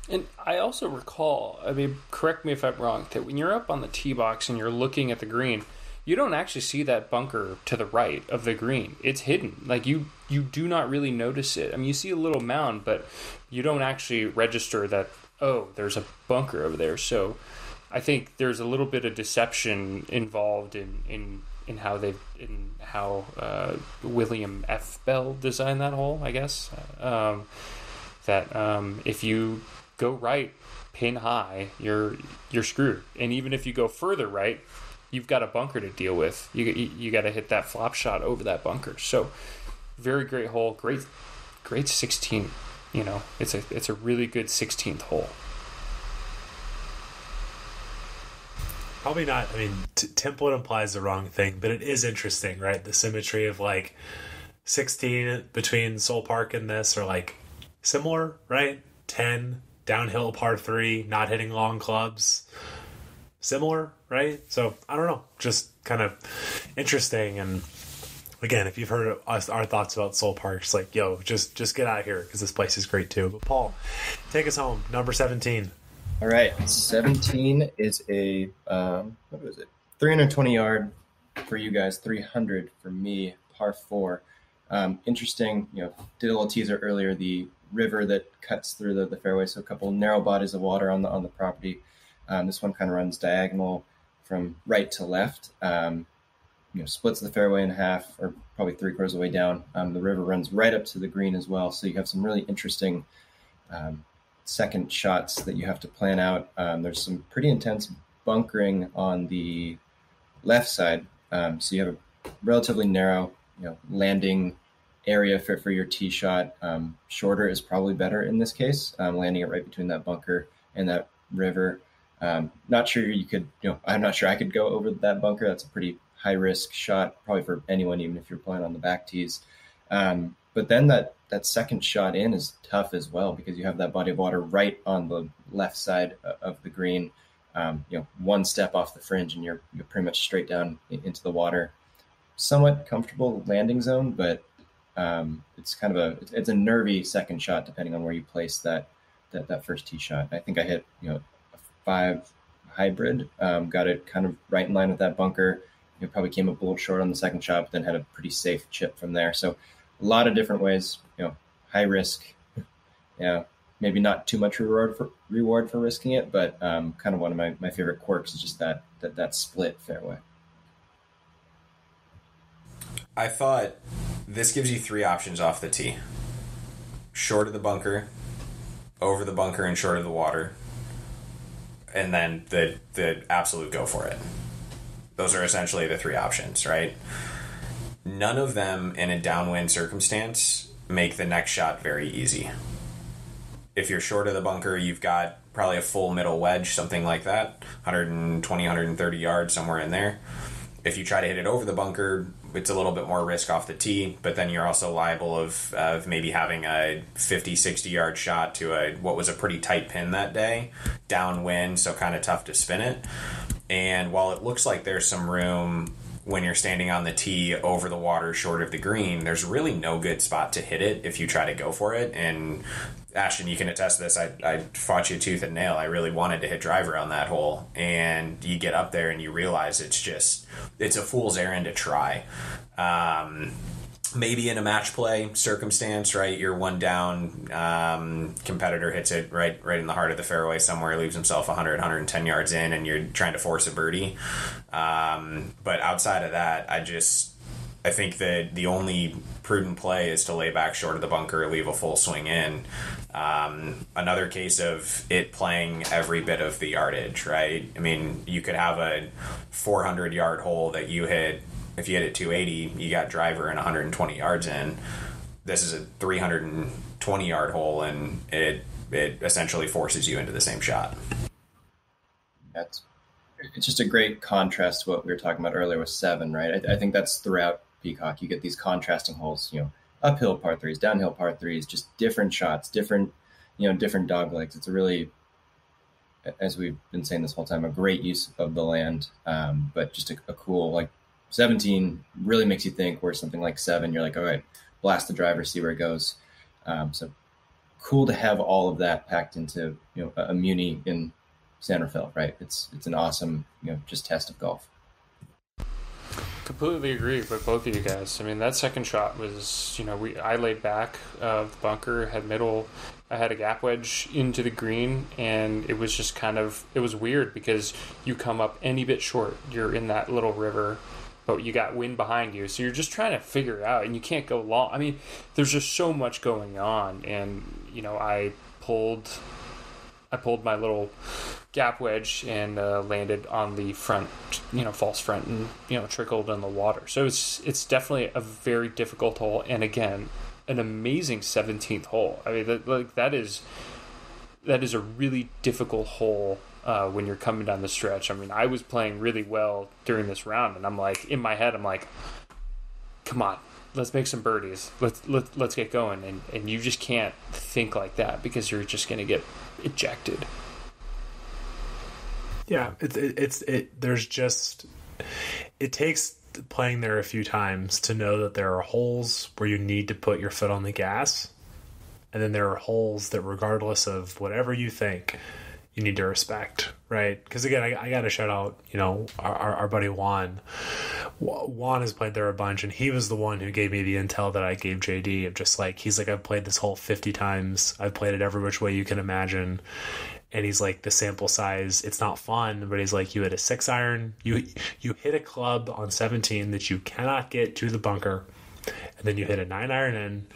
And I also recall, I mean, correct me if I'm wrong, that when you're up on the tee box and you're looking at the green, you don't actually see that bunker to the right of the green. It's hidden. Like, you do not really notice it. I mean, you see a little mound, but you don't actually register that, oh, there's a bunker over there. So I think there's a little bit of deception involved in how William F. Bell designed that hole, I guess. If you go right, pin high, you're screwed. And even if you go further right, you've got a bunker to deal with. You got to hit that flop shot over that bunker. So, very great hole, great 16. It's a really good 16th hole. Probably not. I mean, template implies the wrong thing, but it is interesting, right? The symmetry of 16 between Soul Park and this are similar, right? 10 downhill par 3, not hitting long clubs, similar, right? So I don't know, just kind of interesting. And again, if you've heard our thoughts about Soul Park, it's just get out of here because this place is great too. But Paul, take us home. Number 17. All right, 17 is a 320 yard for you guys, 300 for me, par 4. Interesting, did a little teaser earlier, the river that cuts through the fairway, so a couple narrow bodies of water on the property. This one kind of runs diagonal from right to left, splits the fairway in half, or probably 3/4 of the way down. The river runs right up to the green as well, so you have some really interesting second shots that you have to plan out. There's some pretty intense bunkering on the left side, so you have a relatively narrow landing area for your tee shot. Shorter is probably better in this case, landing it right between that bunker and that river. Not sure you could, I'm not sure I could go over that bunker. That's a pretty high risk shot, probably for anyone, even if you're playing on the back tees. But then that second shot in is tough as well, because you have that body of water right on the left side of the green. One step off the fringe and you're pretty much straight down into the water. Somewhat comfortable landing zone, but it's kind of it's a nervy second shot depending on where you place that first tee shot. I think I hit a 5 hybrid, got it kind of right in line with that bunker. Probably came up a little short on the second shot, but then had a pretty safe chip from there. So a lot of different ways, high risk, maybe not too much reward for risking it, but kind of one of my favorite quirks is just that split fairway. I thought this gives you 3 options off the tee: short of the bunker, over the bunker and short of the water, and then the absolute go for it. Those are essentially the 3 options, right? None of them in a downwind circumstance make the next shot very easy. If you're short of the bunker, you've got probably a full middle wedge, something like that, 120, 130 yards, somewhere in there. If you try to hit it over the bunker, it's a little bit more risk off the tee, but then you're also liable of maybe having a 50, 60 yard shot to what was a pretty tight pin that day, downwind, so kind of tough to spin it. And while it looks like there's some room when you're standing on the tee over the water short of the green, there's really no good spot to hit it if you try to go for it. And Ashton, you can attest to this. I fought you tooth and nail. I really wanted to hit driver on that hole, and you get up there and you realize it's a fool's errand to try. Maybe in a match play circumstance, right? You're one down, competitor hits it right in the heart of the fairway somewhere, leaves himself 110 yards in, and you're trying to force a birdie. But outside of that, I think that the only prudent play is to lay back short of the bunker, leave a full swing in. Another case of it playing every bit of the yardage, right? I mean, you could have a 400-yard hole that you hit. If you hit it 280, you got driver and 120 yards in. This is a 320-yard hole, and it essentially forces you into the same shot. It's just a great contrast to what we were talking about earlier with 7, right? I think that's throughout Peacock. You get these contrasting holes, uphill par 3s, downhill par 3s, just different shots, different dog legs. It's a really, as we've been saying this whole time, a great use of the land, but just a cool, like, 17 really makes you think, where something like 7, you're like, all right, blast the driver, see where it goes. So cool to have all of that packed into, a Muni in San Rafael, right? It's an awesome, just test of golf. Completely agree with both of you guys. I mean, that second shot was, I laid back the bunker, had middle, I had a gap wedge into the green, and it was just it was weird because you come up any bit short, you're in that little river, but you got wind behind you, so you're just trying to figure it out, and you can't go long. I mean, there's just so much going on, and I pulled my little gap wedge and landed on the front, false front, and trickled in the water. So it's definitely a very difficult hole, and again, an amazing 17th hole. I mean, that is a really difficult hole. When you're coming down the stretch. I mean, I was playing really well during this round, and I'm like, in my head, I'm like, come on, let's make some birdies. Let's get going. And you just can't think like that because you're just going to get ejected. Yeah, it takes playing there a few times to know that there are holes where you need to put your foot on the gas, and then there are holes that, regardless of whatever you think, you need to respect, right? Because again, I got to shout out, our buddy Juan. Juan has played there a bunch, and he was the one who gave me the intel that I gave JD of just like, he's like, I've played this hole 50 times. I've played it every which way you can imagine. And he's like, the sample size, it's not fun, but he's like, you hit a 6-iron, you hit a club on 17 that you cannot get to the bunker, and then you hit a 9-iron in,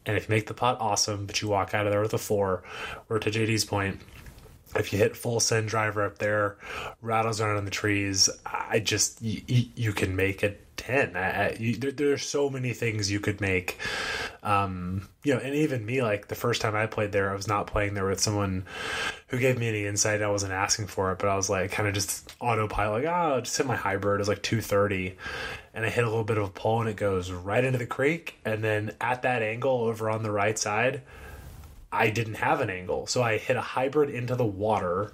and if you make the putt, awesome, but you walk out of there with a 4. Or to JD's point, if you hit full send driver up there, rattles around in the trees, you can make a 10. There's so many things you could make. And even me, like the first time I played there, I was not playing there with someone who gave me any insight. I wasn't asking for it, but I was like kind of just autopilot, like, just hit my hybrid. It was like 230, and I hit a little bit of a pull, and it goes right into the creek. And then at that angle over on the right side, I didn't have an angle, so I hit a hybrid into the water,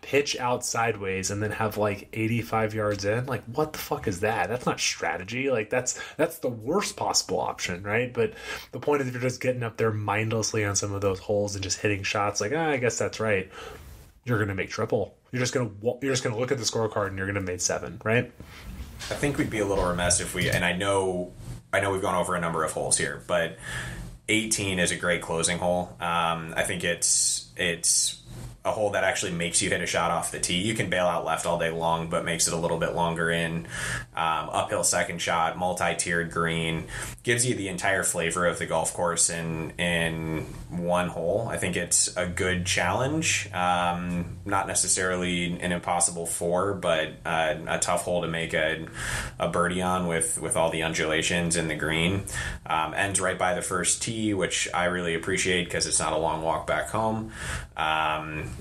pitch out sideways, and then have like 85 yards in. Like, what the fuck is that? That's not strategy. Like, that's the worst possible option, right? But the point is, if you're just getting up there mindlessly on some of those holes and just hitting shots, like, I guess that's right, you're gonna make triple. You're just gonna look at the scorecard and you're gonna make 7, right? I think we'd be a little remiss if we, and I know we've gone over a number of holes here, but 18 is a great closing hole. I think it's a hole that actually makes you hit a shot off the tee. You can bail out left all day long, but makes it a little bit longer in. Uphill second shot, multi-tiered green, gives you the entire flavor of the golf course in one hole. I think it's a good challenge. Not necessarily an impossible 4, but a tough hole to make a birdie on with all the undulations in the green. Ends right by the first tee, which I really appreciate because it's not a long walk back home.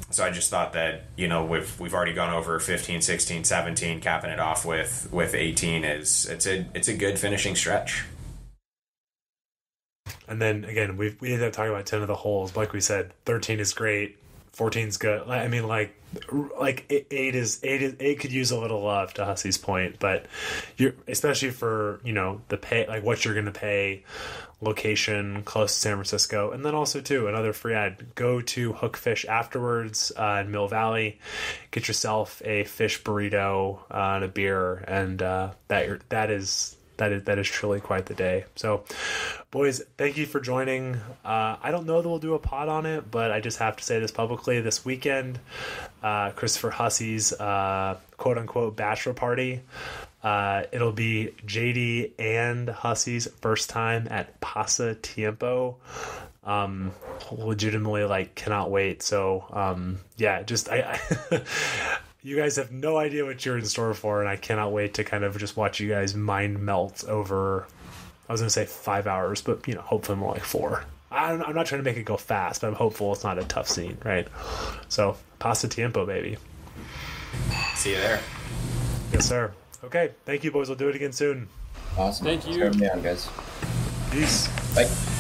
So I just thought that, we've already gone over 15, 16, 17, capping it off with 18 it's a good finishing stretch. And then again, we ended up talking about 10 of the holes. Like we said, 13 is great, 14 is good. I mean, like 8 could use a little love, to Hussey's point, but especially for the pay, like what you're going to pay location close to San Francisco. And then also, too, another free ad. Go to Hookfish afterwards in Mill Valley. Get yourself a fish burrito and a beer. And that is truly quite the day. So, boys, thank you for joining. I don't know that we'll do a pod on it, but I just have to say this publicly. This weekend, Christopher Hussey's quote-unquote bachelor party. It'll be JD and Hussey's first time at Pasa Tiempo. Legitimately, cannot wait. So, I you guys have no idea what you're in store for, and I cannot wait to kind of just watch you guys mind melt over, I was going to say 5 hours, but, hopefully more like 4. I'm not trying to make it go fast, but I'm hopeful it's not a tough scene, right? So, Pasa Tiempo, baby. See you there. Yes, sir. Okay, thank you, boys. We'll do it again soon. Awesome. Thank you. Turn me on, guys. Peace. Bye.